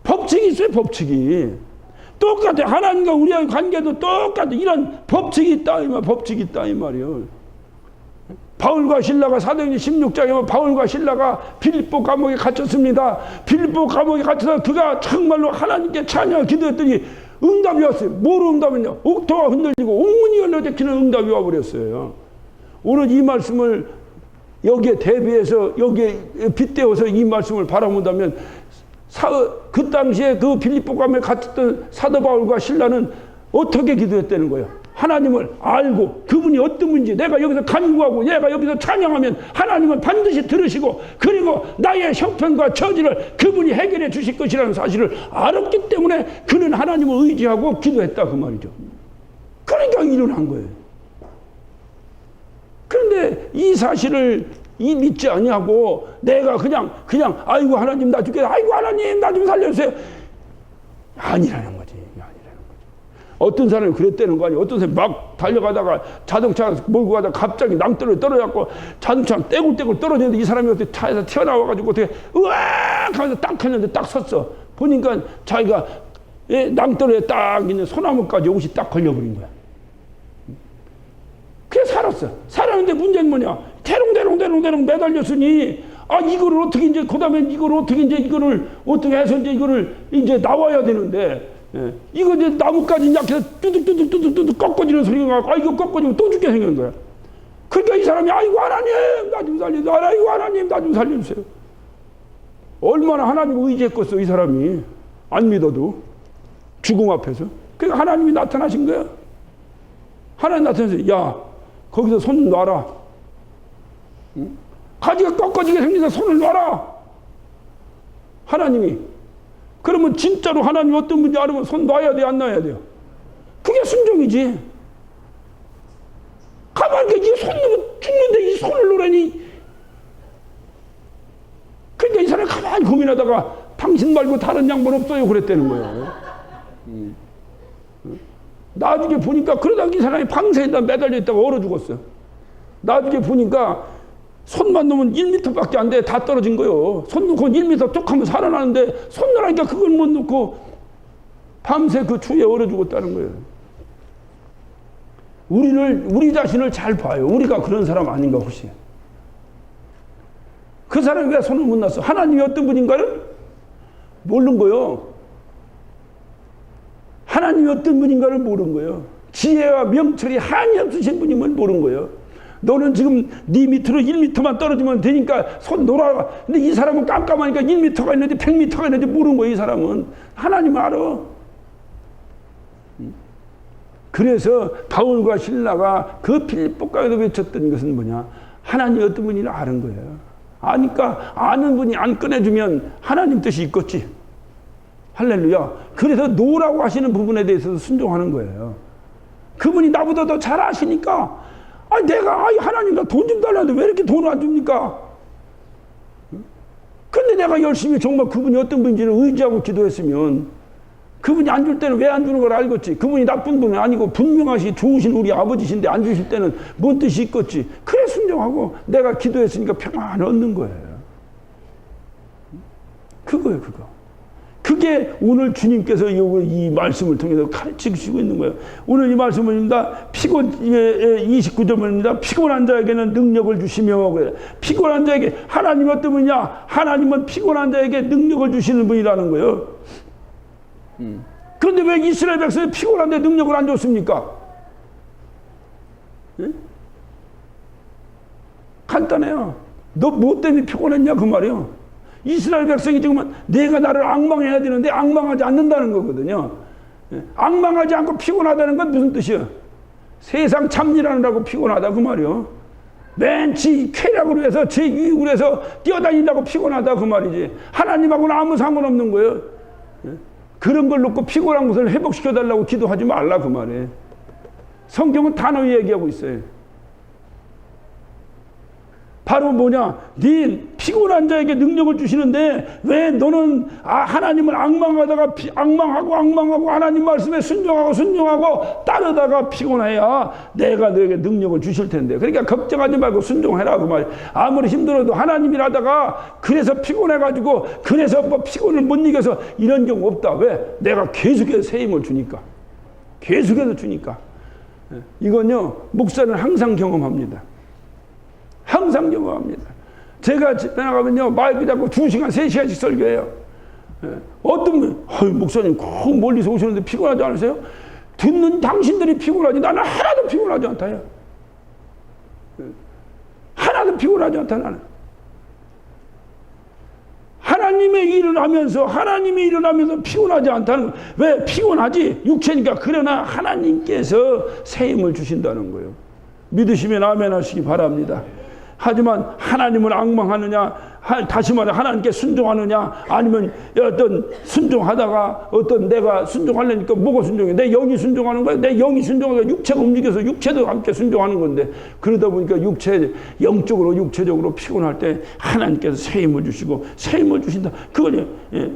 법칙이 있어요, 법칙이. 똑같아. 하나님과 우리의 관계도 똑같아. 이런 법칙이 있다, 법칙이 있다, 이 말이에요. 바울과 실라가 사도행전 16장에 보면 바울과 실라가 빌립보 감옥에 갇혔습니다. 빌립보 감옥에 갇혀서 그가 정말로 하나님께 찬양을 기도했더니 응답이 왔어요. 뭐로 응답했냐? 옥토가 흔들리고 옥문이 열려제키는 응답이 와버렸어요. 오늘 이 말씀을 여기에 대비해서 여기에 빗대어서 이 말씀을 바라본다면 그 당시에 그 빌립보 감에 갇혔던 사도 바울과 실라는 어떻게 기도했다는 거예요? 하나님을 알고 그분이 어떤 분인지 내가 여기서 간구하고 내가 여기서 찬양하면 하나님은 반드시 들으시고 그리고 나의 형편과 처지를 그분이 해결해 주실 것이라는 사실을 알았기 때문에 그는 하나님을 의지하고 기도했다 그 말이죠. 그러니까 일어난 거예요. 그런데 이 사실을 믿지 아니하고 내가 그냥 아이고 하나님 나 죽겠다, 아이고 하나님 나 좀 살려주세요, 아니라는 거지. 어떤 사람이 그랬다는 거 아니에요. 어떤 사람이 막 달려가다가 자동차 몰고 가다가 갑자기 낭떠러지 떨어져갖고 자동차가 떼굴떼굴 떨어지는데 이 사람이 어떻게 차에서 튀어나와가지고 어떻게 으악 하면서 딱 했는데 딱 섰어. 보니까 자기가 낭떠러지에 딱 있는 소나무까지 옷이 딱 걸려버린 거야. 그래서 살았어. 살았는데 문제는 뭐냐? 대롱대롱 매달렸으니 이거를 어떻게 이제 그다음에 이거를 어떻게 해서 이거를 나와야 되는데 이거 이제 나뭇가지 약해서 뚜둑 꺾어지는 소리가 나고 이거 꺾어지면 또 죽게 생긴 거야. 그러니까 이 사람이 아이고 하나님 나 좀 살려주세요. 아이고 하나님 나 좀 살려주세요. 얼마나 하나님을 의지했겠어 이 사람이. 안 믿어도 죽음 앞에서. 그러니까 하나님이 나타나신 거야. 하나님 나타나서 야 거기서 손 놔라. 응? 가지가 꺾어지게 생겨서 손을 놔라. 하나님이. 그러면 진짜로 하나님 어떤 분인지 알으면 손 놔야 돼, 안 놔야 돼요? 그게 순종이지. 가만히 이 손 놓으면 죽는데 이 손을 놓으라니. 그러니까 이 사람이 가만히 고민하다가 당신 말고 다른 양반 없어요 그랬다는 거예요. 나중에 보니까 그러다가 이 사람이 방새에다 매달려 있다가 얼어 죽었어. 나중에 보니까 손만 놓으면 1m밖에 안 돼. 다 떨어진 거요. 손 놓고 1m 뚝 하면 살아나는데 손 놓으니까 그걸 못 놓고 밤새 그 추위에 얼어 죽었다는 거예요. 우리 자신을 잘 봐요. 우리가 그런 사람 아닌가 혹시. 그 사람이 왜 손을 못 놨어? 하나님이 어떤 분인가를 모르는 거요. 하나님이 어떤 분인가를 모르는 거예요. 지혜와 명철이 한이 없으신 분임을 모르는 거예요. 너는 지금 네 밑으로 1m만 떨어지면 되니까 손 놓아라. 근데 이 사람은 깜깜하니까 1m가 있는지 100m가 있는지 모르는 거예요. 이 사람은. 하나님 알아. 그래서 바울과 실라가 그 빌립보가에서 외쳤던 것은 뭐냐? 하나님 어떤 분인지 아는 거예요. 아니까 아는 분이 안 꺼내주면 하나님 뜻이 있겠지. 할렐루야. 그래서 놓으라고 하시는 부분에 대해서 순종하는 거예요. 그분이 나보다 더 잘 아시니까 내가 하나님 나 돈 좀 달라는데 왜 이렇게 돈을 안 줍니까? 근데 내가 열심히 정말 그분이 어떤 분인지를 의지하고 기도했으면 그분이 안 줄 때는 왜 안 주는 걸 알겠지. 그분이 나쁜 분은 아니고 분명하시 좋으신 우리 아버지신데 안 주실 때는 뭔 뜻이 있겠지. 그래 순종하고 내가 기도했으니까 평안을 얻는 거예요. 그거예요 그거. 그게 오늘 주님께서 이 말씀을 통해서 가르치시고 있는 거예요. 오늘 이 말씀입니다. 29절입니다. 피곤한 자에게는 능력을 주시며, 피곤한 자에게 하나님이 어떤 분이냐? 하나님은 피곤한 자에게 능력을 주시는 분이라는 거예요. 그런데 왜 이스라엘 백성이 피곤한데 능력을 안 줬습니까? 간단해요. 너 뭐 때문에 피곤했냐 그 말이에요. 이스라엘 백성이 지금 내가 나를 앙망해야 되는데 앙망하지 않는다는 거거든요. 앙망하지 않고 피곤하다는 건 무슨 뜻이에요? 세상 참일하느라고 피곤하다 그 말이에요. 맨 지 쾌락으로 해서 제 유익으로 해서 뛰어다닌다고 피곤하다 그 말이지. 하나님하고는 아무 상관없는 거예요. 그런 걸 놓고 피곤한 것을 회복시켜달라고 기도하지 말라 그 말이에요. 성경은 단어 얘기하고 있어요. 바로 뭐냐? 네 피곤한 자에게 능력을 주시는데 왜 너는 하나님을 앙망하고 하나님 말씀에 순종하고 따르다가 피곤해야 내가 너에게 능력을 주실 텐데. 그러니까 걱정하지 말고 순종해라 그 말이야. 아무리 힘들어도 하나님이라다가 그래서 피곤해가지고 그래서 뭐 피곤을 못 이겨서 이런 경우 없다. 왜? 내가 계속해서 새 힘을 주니까. 계속해서 주니까. 이건요 목사는 항상 경험합니다. 항상 경험합니다. 제가 집에 나가면요 마이크 잡고 2시간 3시간씩 설교해요. 어떤 분 목사님 그 멀리서 오시는데 피곤하지 않으세요? 듣는 당신들이 피곤하지 나는 하나도 피곤하지 않다요. 하나도 피곤하지 않다 나는. 하나님의 일어나면서 하나님이 일어나면서 피곤하지 않다는 거예요. 왜? 피곤하지 육체니까. 그러나 하나님께서 새 힘을 주신다는 거예요. 믿으시면 아멘 하시기 바랍니다. 하지만 하나님을 앙망하느냐, 다시 말해 하나님께 순종하느냐, 아니면 어떤 순종하다가 어떤 내가 순종하려니까 뭐가 순종해? 내 영이 순종하는 거야? 내 영이 순종하니까 육체가 움직여서 육체도 함께 순종하는 건데, 그러다 보니까 영적으로 육체적으로 피곤할 때 하나님께서 새 힘을 주시고 새 힘을 주신다. 그거니.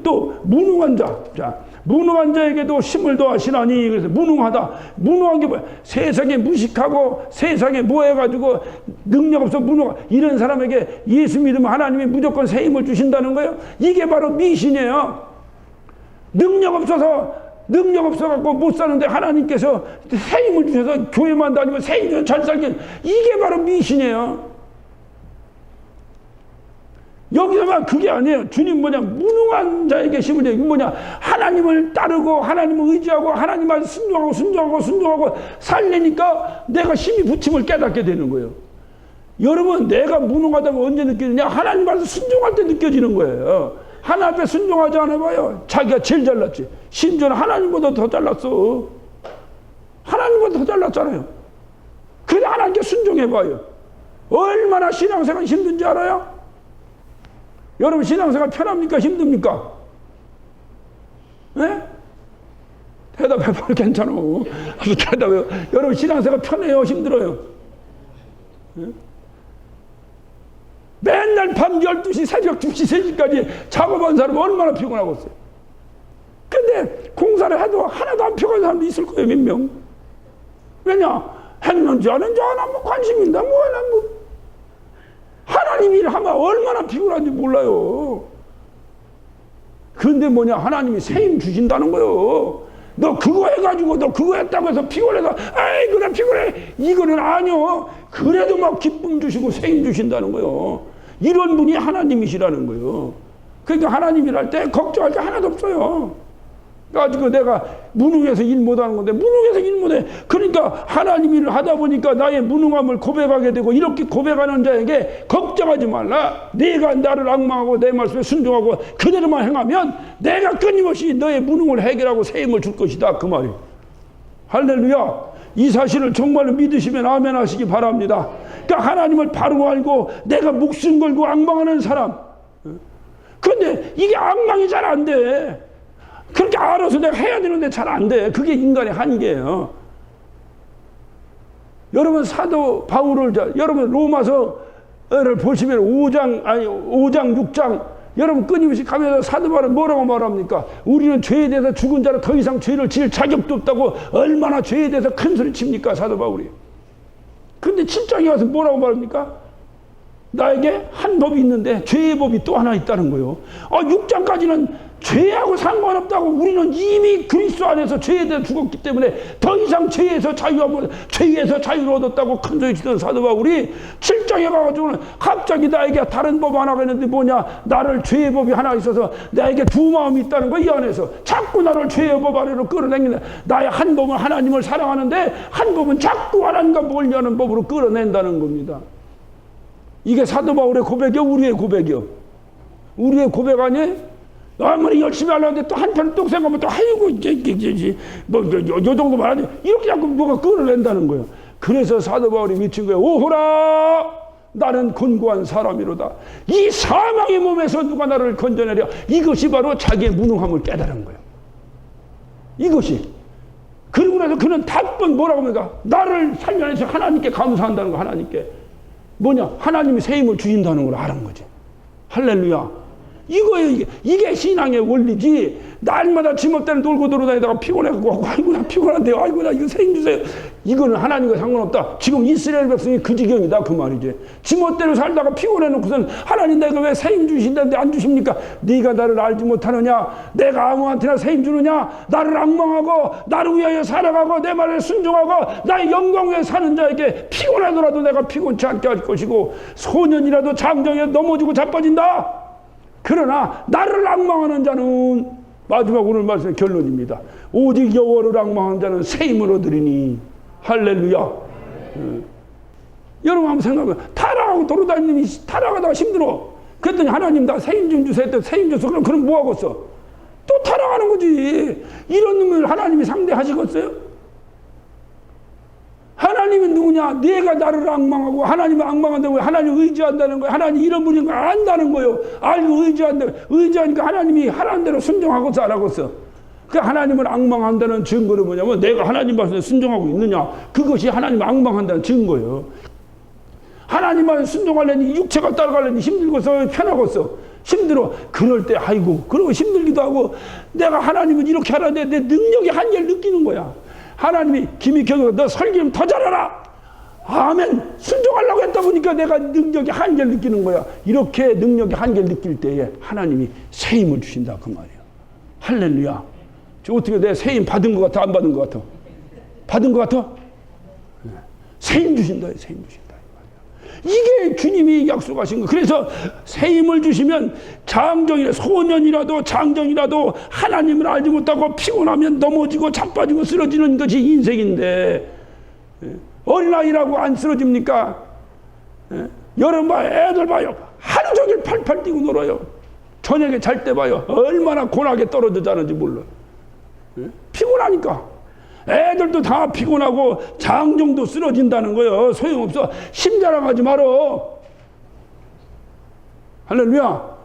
또 무능한 자, 무능한 자에게도 힘을 더하시나니. 그래서 무능한 게 뭐야? 세상에 무식하고 세상에 뭐해가지고 능력 없어 무능한 이런 사람에게 예수 믿으면 하나님이 무조건 새 힘을 주신다는 거예요. 이게 바로 미신이에요. 능력 없어갖고 못 사는데 하나님께서 새 힘을 주셔서 교회만 다니면 새 힘 주셔서 잘 살게. 이게 바로 미신이에요. 여기서만 그게 아니에요. 주님 무능한 자에게 힘을 줘. 이거 하나님을 따르고 하나님을 의지하고 하나님을 순종하고 살리니까 내가 힘이 붙임을 깨닫게 되는 거예요. 여러분, 내가 무능하다고 언제 느끼느냐? 하나님 앞에서 순종할 때 느껴지는 거예요. 하나님 앞에 순종하지 않아봐요. 자기가 제일 잘났지. 심지어는 하나님보다 더 잘났어. 하나님보다 더 잘났잖아요. 그래, 하나님께 순종해봐요. 얼마나 신앙생활 힘든지 알아요? 여러분, 신앙생활 편합니까? 힘듭니까? 네? 대답해봐요. 괜찮아. 대답해요. 여러분, 신앙생활 편해요? 힘들어요? 네? 맨날 밤 12시, 새벽 2시, 3시까지 작업한 사람은 얼마나 피곤하겠어요? 근데 공사를 해도 하나도 안 피곤한 사람도 있을 거예요, 몇 명. 왜냐? 했는지 안 했는지 뭐 관심인다, 하나님 일 하면 얼마나 피곤한지 몰라요. 그런데 하나님이 새 힘 주신다는 거예요. 너 그거 해가지고 너 그거 했다고 해서 피곤해서 에이 그래 피곤해 이거는 아니요. 그래도 막 기쁨 주시고 새 힘 주신다는 거예요. 이런 분이 하나님이시라는 거예요. 그러니까 하나님 일할 때 걱정할 게 하나도 없어요. 그래가지고 내가 무능해서 일 못하는 건데 무능해서 일 못해. 그러니까 하나님 일을 하다 보니까 나의 무능함을 고백하게 되고, 이렇게 고백하는 자에게 걱정하지 말라. 내가 나를 앙망하고 내 말씀에 순종하고 그대로만 행하면 내가 끊임없이 너의 무능을 해결하고 새 힘을 줄 것이다, 그 말이에요. 할렐루야. 이 사실을 정말로 믿으시면 아멘 하시기 바랍니다. 그러니까 하나님을 바로 알고 내가 목숨 걸고 앙망하는 사람. 그런데 이게 앙망이 잘 안 돼. 그렇게 알아서 내가 해야 되는데 잘 안 돼. 그게 인간의 한계예요. 여러분, 사도 바울을, 여러분 로마서를 보시면 5장, 6장, 여러분 끊임없이 가면서 사도 바울은 뭐라고 말합니까? 우리는 죄에 대해서 죽은 자로 더 이상 죄를 지을 자격도 없다고 얼마나 죄에 대해서 큰 소리 칩니까, 사도 바울이. 그런데 7장에 와서 뭐라고 말합니까? 나에게 한 법이 있는데 죄의 법이 또 하나 있다는 거예요. 6장까지는 죄하고 상관없다고, 우리는 이미 그리스도 안에서 죄에 대해 죽었기 때문에 더 이상 죄에서 자유를 얻었다고 큰 소리 치던 사도 바울이 7장에 가가지고는 갑자기 나에게 다른 법 하나가 있는데 나를 죄의 법이 하나 있어서 나에게 두 마음이 있다는 거. 이 안에서 자꾸 나를 죄의 법 아래로 끌어당기는, 나의 한 법은 하나님을 사랑하는데 한 법은 자꾸 하나님과 멀리하는 법으로 끌어낸다는 겁니다. 이게 사도 바울의 고백이요, 우리의 고백이요? 우리의 고백 아니에요? 아무리 열심히 하려는데 또 한편 또 생각하면 또 아이고 요 정도 말하지, 이렇게 자꾸 뭐가 끌어낸다는 거예요. 그래서 사도 바울이 미친 거예요. 오호라, 나는 곤고한 사람이로다. 이 사망의 몸에서 누가 나를 건져내랴. 이것이 바로 자기의 무능함을 깨달은 거예요. 이것이. 그러고 나서 그는 답변 뭐라고 합니까? 나를 살려내서 하나님께 감사한다는 거. 하나님께 하나님이 새 힘을 주신다는 걸 아는 거지. 할렐루야. 이거예요. 이게 신앙의 원리지. 날마다 지멋대로 놀고 돌아다니다가 피곤해갖고 아이고 나 피곤한데요, 아이고 나 이거 새 힘 주세요, 이거는 하나님과 상관없다. 지금 이스라엘 백성이 그 지경이다, 그 말이지. 지멋대로 살다가 피곤해놓고선 하나님 내가 왜 새 힘 주신다는데 안 주십니까? 네가 나를 알지 못하느냐? 내가 아무한테나 새 힘 주느냐? 나를 앙망하고 나를 위하여 살아가고 내 말에 순종하고 나의 영광 위에 사는 자에게 피곤하더라도 내가 피곤치 않게 할 것이고, 소년이라도 장정에 넘어지고 자빠진다. 그러나 나를 앙망하는 자는, 마지막 오늘 말씀의 결론입니다. 오직 여호와를 앙망하는 자는 새 힘을 얻으리니. 할렐루야. 여러분 한번 생각해봐요. 타락하고 돌아다니는, 타락하다가 힘들어. 그랬더니 하나님 나 새 힘 좀 주세요 했더니 새 힘 줬어. 그럼 뭐 하겠어? 또 타락하는 거지. 이런 놈을 하나님이 상대하시겠어요? 하나님은 누구냐? 내가 나를 악망하고 하나님을 악망한다는 거예요. 하나님을 의지한다는 거예요. 하나님 이런 분인 거 안다는 거예요. 알고 의지하니까 하나님이 하라는 대로 순종하고서 안 하고서. 그 하나님을 악망한다는 증거는 뭐냐면 내가 하나님 말씀에 순종하고 있느냐. 그것이 하나님을 악망한다는 증거예요. 하나님 말씀에 순종하려니 육체가 따라가려니 힘들고서 편하고서 힘들어. 그럴 때 아이고 그러고 힘들기도 하고 내가 하나님은 이렇게 하라는데 내 능력의 한계를 느끼는 거야. 하나님이 김이 경영 너 설교는 더 잘하라. 아멘. 순종하려고 했다 보니까 내가 능력의 한계를 느끼는 거야. 이렇게 능력의 한계를 느낄 때에 하나님이 새 힘을 주신다 그 말이에요. 할렐루야. 저 어떻게 내 새 힘 받은 것 같아 안 받은 것 같아? 받은 것 같아? 새 힘 주신다. 새 힘 주신다. 이게 주님이 약속하신 거. 그래서 새 힘을 주시면 장정이라 소년이라도 장정이라도 하나님을 알지 못하고 피곤하면 넘어지고 자빠지고 쓰러지는 것이 인생인데 어린아이라고 안 쓰러집니까? 여름 봐요. 애들 봐요. 하루 종일 팔팔 뛰고 놀아요. 저녁에 잘 때 봐요. 얼마나 고나게 떨어져 자는지 몰라. 피곤하니까. 애들도 다 피곤하고 장정도 쓰러진다는 거예요. 소용없어. 힘자랑하지 말어. 할렐루야.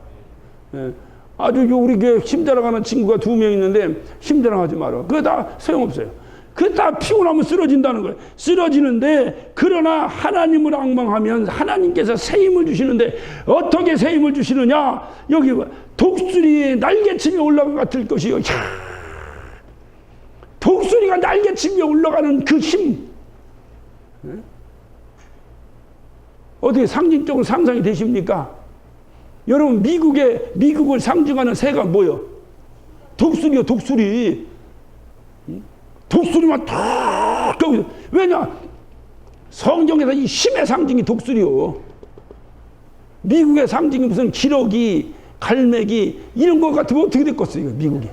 아주 우리 교회 힘자랑하는 친구가 2명 있는데 힘자랑하지 말어. 그거 다 소용없어요. 그거 다 피곤하면 쓰러진다는 거예요. 쓰러지는데 그러나 하나님을 앙망하면 하나님께서 새 힘을 주시는데 어떻게 새 힘을 주시느냐. 여기 독수리 날개치며 올라가 같을 것이요. 독수리가 날개치며 올라가는 그 힘. 어떻게 상징적으로 상상이 되십니까? 여러분 미국을 상징하는 새가 뭐요? 독수리요. 독수리. 독수리만 탁 왜냐? 성경에서 이 힘의 상징이 독수리요. 미국의 상징이 무슨 기러기, 갈매기 이런 것 같으면 어떻게 됐겠어요? 미국이.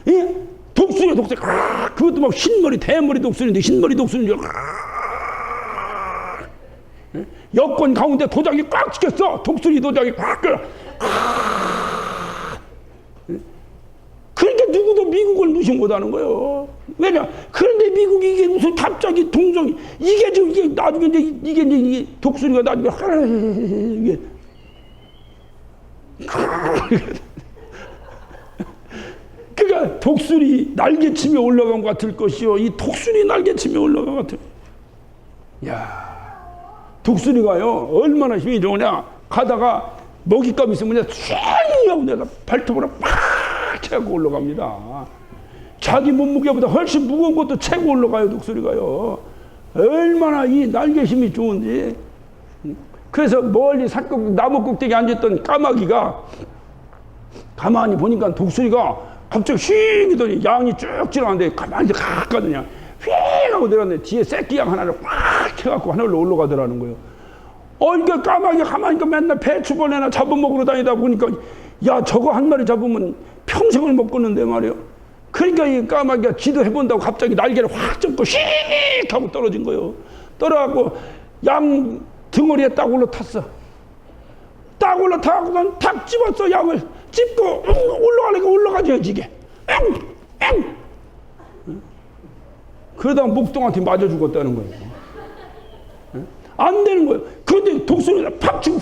예? 독수리야 독수리. 그것도 막 흰머리 대머리 독수리인데 흰머리 독수리인 줄. 여권 가운데 도장이 꽉 찍혔어. 독수리 도장이 꽉 껴. 그러니까 누구도 미국을 무시 못하는 거예요. 왜냐? 그런데 미국이 이게 무슨 갑자기 동정이 이게 지금 이게 나중에 이게 독수리가 나중에 이게 그러니까 독수리 날개치며 올라간 것 같을 것이요. 이 독수리 날개치며 올라간 것 같을. 야, 독수리가요 얼마나 힘이 좋으냐. 가다가 먹잇감 있으면 촤 하고 내가 발톱으로 팍 차고 올라갑니다. 자기 몸무게보다 훨씬 무거운 것도 채고 올라가요. 독수리가요. 얼마나 이 날개 힘이 좋은지. 그래서 멀리 나무 꼭대기에 앉았던 까마귀가 가만히 보니까 독수리가 갑자기 휙 이더니 양이 쭉 지나가는데 가만히 갔거든요. 휙 하고 내려갔는데 뒤에 새끼 양 하나를 팍 쳐갖고 하늘로 올라가더라는 거예요. 그러니까 까마귀가 가만히 맨날 배추벌레나 잡아먹으러 다니다 보니까 야 저거 한 마리 잡으면 평생을 먹겠는데 말이에요. 그러니까 이 까마귀가 지도해본다고 갑자기 날개를 확 접고 휙 하고 떨어진 거예요. 떨어갖고 양 등어리에 딱 올라탔어. 딱 올라타고는 탁 집었어. 양을 찝고 올라가니까 올라가줘야지 이게. 그러다가 목동한테 맞아 죽었다는 거예요. 안 되는 거예요. 그런데 독수리가 팍 치고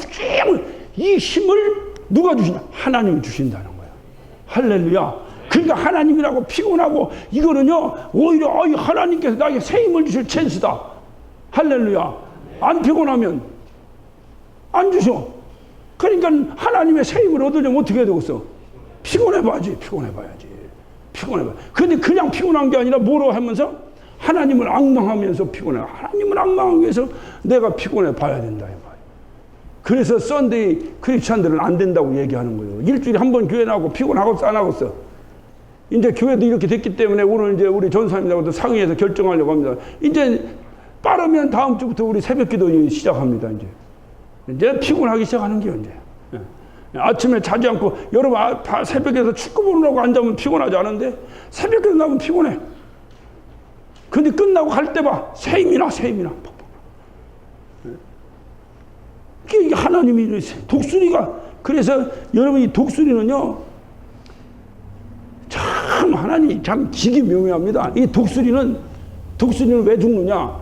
이 힘을 누가 주시냐? 하나님이 주신다는 거예요. 할렐루야. 그러니까 하나님이라고 피곤하고 이거는요 오히려 하나님께서 나에게 새 힘을 주실 찬스다. 할렐루야. 안 피곤하면 안 주셔. 그러니까 하나님의 새 힘을 얻으려면 어떻게 해야 되겠어? 피곤해봐야지. 근데 그냥 피곤한 게 아니라 뭐로 하면서? 하나님을 앙망하면서 피곤해. 하나님을 앙망하기 위해서 내가 피곤해 봐야 된다. 이 말이에요. 그래서 썬데이 크리스찬들은 안 된다고 얘기하는 거예요. 일주일에 한 번 교회 나오고 피곤하겠어 안 하겠어? 이제 교회도 이렇게 됐기 때문에 오늘 이제 우리 전사님하고도 상의해서 결정하려고 합니다. 이제 빠르면 다음 주부터 우리 새벽 기도 시작합니다. 이제 피곤하기 시작하는 게요. 이제 아침에 자지 않고 여러분 새벽에서 축구 보느라고 앉으면 피곤하지 않은데 새벽에 나오면 피곤해. 근데 끝나고 갈 때 봐. 새 힘이나. 이게 하나님이 이러세요. 독수리가, 그래서 여러분 이 독수리는요, 참 하나님이 참 기기 묘묘합니다. 이 독수리는 왜 죽느냐?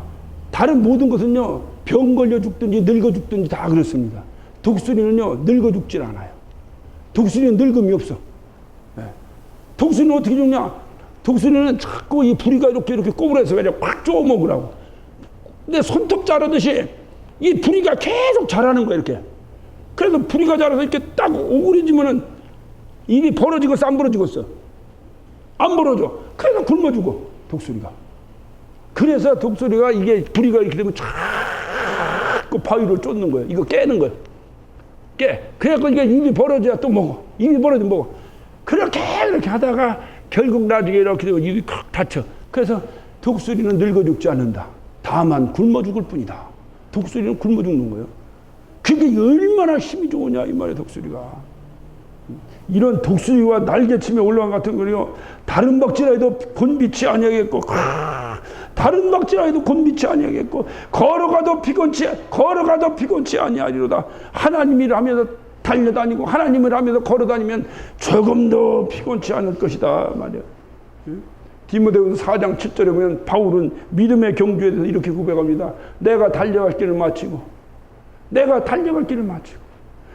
다른 모든 것은요, 병 걸려 죽든지 늙어 죽든지 다 그렇습니다. 독수리는요, 늙어 죽질 않아요. 독수리는 늙음이 없어. 네. 독수리는 어떻게 죽냐? 독수리는 자꾸 이 부리가 이렇게 꼬부라서 그냥 꽉 쪼아 먹으라고. 근데 손톱 자르듯이 이 부리가 계속 자라는 거야, 이렇게. 그래서 부리가 자라서 이렇게 딱 오그려지면은 입이 벌어지겠어, 안 벌어지겠어? 안 벌어져. 그래서 굶어 죽어, 독수리가. 그래서 독수리가 이게 부리가 이렇게 되면 자꾸 바위를 쫓는 거예요. 이거 깨는 거예요. 그래갖고 이게 입이 벌어져야 또 먹어. 입이 벌어지면 먹어. 그렇게 하다가 결국 나중에 이렇게 되면 입이 콱 닫혀. 그래서 독수리는 늙어 죽지 않는다. 다만 굶어 죽을 뿐이다. 독수리는 굶어 죽는 거예요. 그게 얼마나 힘이 좋으냐 이 말이에요. 독수리가. 이런 독수리와 날개침에 올라간 같은 거요. 다른 박쥐라도 곤비치 아니하겠고, 다른 박쥐라도 곤비치 아니하겠고, 걸어가도 피곤치 아니하리로다. 하나님을 하면서 달려다니고 하나님을 하면서 걸어다니면 조금도 피곤치 않을 것이다 말이야. 디모데후서 4장 7절에 보면 바울은 믿음의 경주에 대해서 이렇게 고백합니다. 내가 달려갈 길을 마치고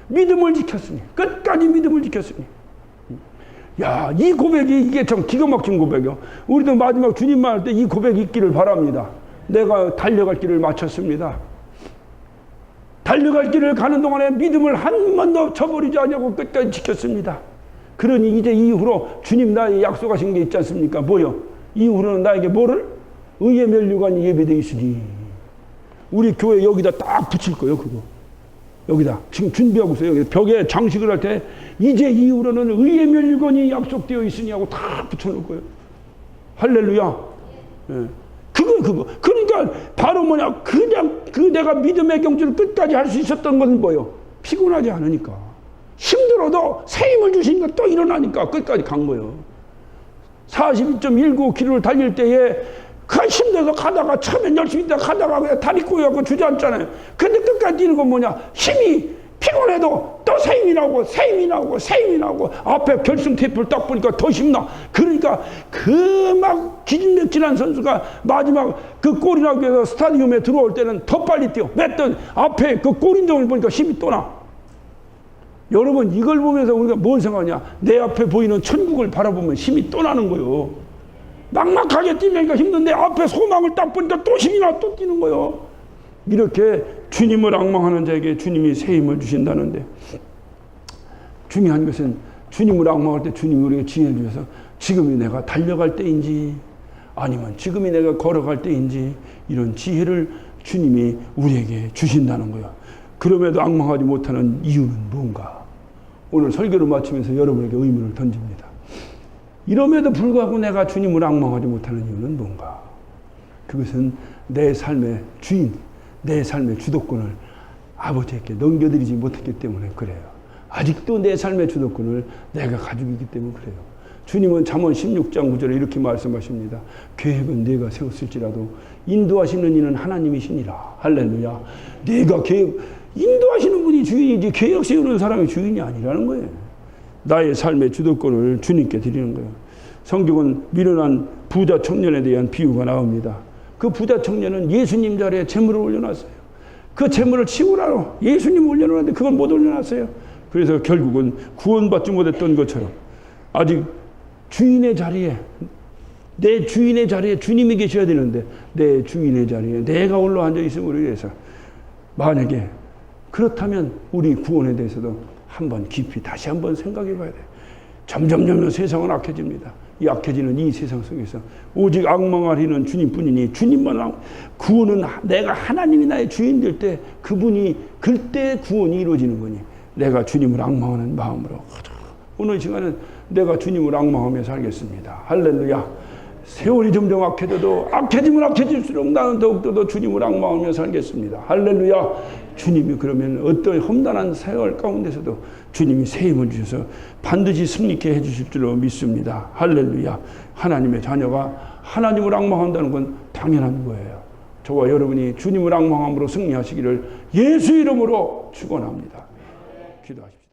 믿음을 지켰으니, 끝까지 믿음을 지켰으니. 야, 이 고백이 이게 참 기가 막힌 고백이요. 우리도 마지막 주님만 할 때 이 고백이 있기를 바랍니다. 내가 달려갈 길을 마쳤습니다. 달려갈 길을 가는 동안에 믿음을 한 번도 저버리지 않냐고 끝까지 지켰습니다. 그러니 이제 이후로 주님 나에게 약속하신 게 있지 않습니까? 뭐요? 이후로는 나에게 뭐를? 의의 면류관이 예배되어 있으니. 우리 교회 여기다 딱 붙일 거예요, 그거. 여기다 지금 준비하고 있어요. 여기 벽에 장식을 할 때 이제 이후로는 의의 면류관이 약속되어 있으니 하고 다 붙여놓을 거예요. 할렐루야. 예. 그거. 그러니까 바로 뭐냐? 그냥 내가 믿음의 경주를 끝까지 할 수 있었던 건 뭐예요? 피곤하지 않으니까. 힘들어도 새 힘을 주시니까 또 일어나니까 끝까지 간 거예요. 42.195km를 달릴 때에 그 힘들어서 가다가 처음엔 열심히 가다가 그냥 다리 꼬여갖고 주저앉잖아요. 근데 끝까지 뛰는 건 뭐냐? 힘이 피곤해도 또 새 힘이 나오고 앞에 결승 테이프를 딱 보니까 더 힘나. 그러니까 그 막 기진맥진한 선수가 마지막 그 골이 나기 위해서 스타디움에 들어올 때는 더 빨리 뛰어. 몇 앞에 그 골인정을 보니까 힘이 또 나. 여러분 이걸 보면서 우리가 뭘 생각하냐? 내 앞에 보이는 천국을 바라보면 힘이 또 나는 거예요. 막막하게 뛰니까 힘든데 앞에 소망을 딱 보니까 또 힘이 나, 또 뛰는 거예요. 이렇게 주님을 앙망하는 자에게 주님이 새 힘을 주신다는데, 중요한 것은 주님을 앙망할 때 주님이 우리에게 지혜를 주셔서 지금이 내가 달려갈 때인지 아니면 지금이 내가 걸어갈 때인지 이런 지혜를 주님이 우리에게 주신다는 거예요. 그럼에도 앙망하지 못하는 이유는 뭔가? 오늘 설교를 마치면서 여러분에게 의문을 던집니다. 이럼에도 불구하고 내가 주님을 앙망하지 못하는 이유는 뭔가? 그것은 내 삶의 주인, 내 삶의 주도권을 아버지에게 넘겨드리지 못했기 때문에 그래요. 아직도 내 삶의 주도권을 내가 가지고 있기 때문에 그래요. 주님은 잠언 16장 9절에 이렇게 말씀하십니다. 계획은 네가 세웠을지라도 인도하시는 이는 하나님이시니라. 할렐루야. 네가 인도하시는 분이 주인이지 계획 세우는 사람이 주인이 아니라는 거예요. 나의 삶의 주도권을 주님께 드리는 거예요. 성경은 미련한 부자 청년에 대한 비유가 나옵니다. 그 부자 청년은 예수님 자리에 재물을 올려놨어요. 그 재물을 치우라고 예수님 올려놓았는데 그걸 못 올려놨어요. 그래서 결국은 구원받지 못했던 것처럼 아직 주인의 자리에, 내 주인의 자리에 주님이 계셔야 되는데 내 주인의 자리에 내가 올라앉아 있음으로 인해서, 만약에 그렇다면 우리 구원에 대해서도 한번 깊이 다시 한번 생각해 봐야 돼요. 점점 세상은 악해집니다. 이 악해지는 이 세상 속에서 오직 악망하리는 주님뿐이니, 주님만 구원은 내가 하나님이 나의 주인 될 때 그분이 그때 구원이 이루어지는 거니, 내가 주님을 악망하는 마음으로 오늘 시간은 내가 주님을 악망하며 살겠습니다. 할렐루야. 세월이 점점 악해져도 악해지면 악해질수록 나는 더욱더 주님을 악망하며 살겠습니다. 할렐루야. 주님이 그러면 어떤 험난한 세월 가운데서도 주님이 새 힘을 주셔서 반드시 승리케 해주실 줄로 믿습니다. 할렐루야. 하나님의 자녀가 하나님을 악망한다는 건 당연한 거예요. 저와 여러분이 주님을 앙망함으로 승리하시기를 예수 이름으로 축원합니다. 기도하십시오.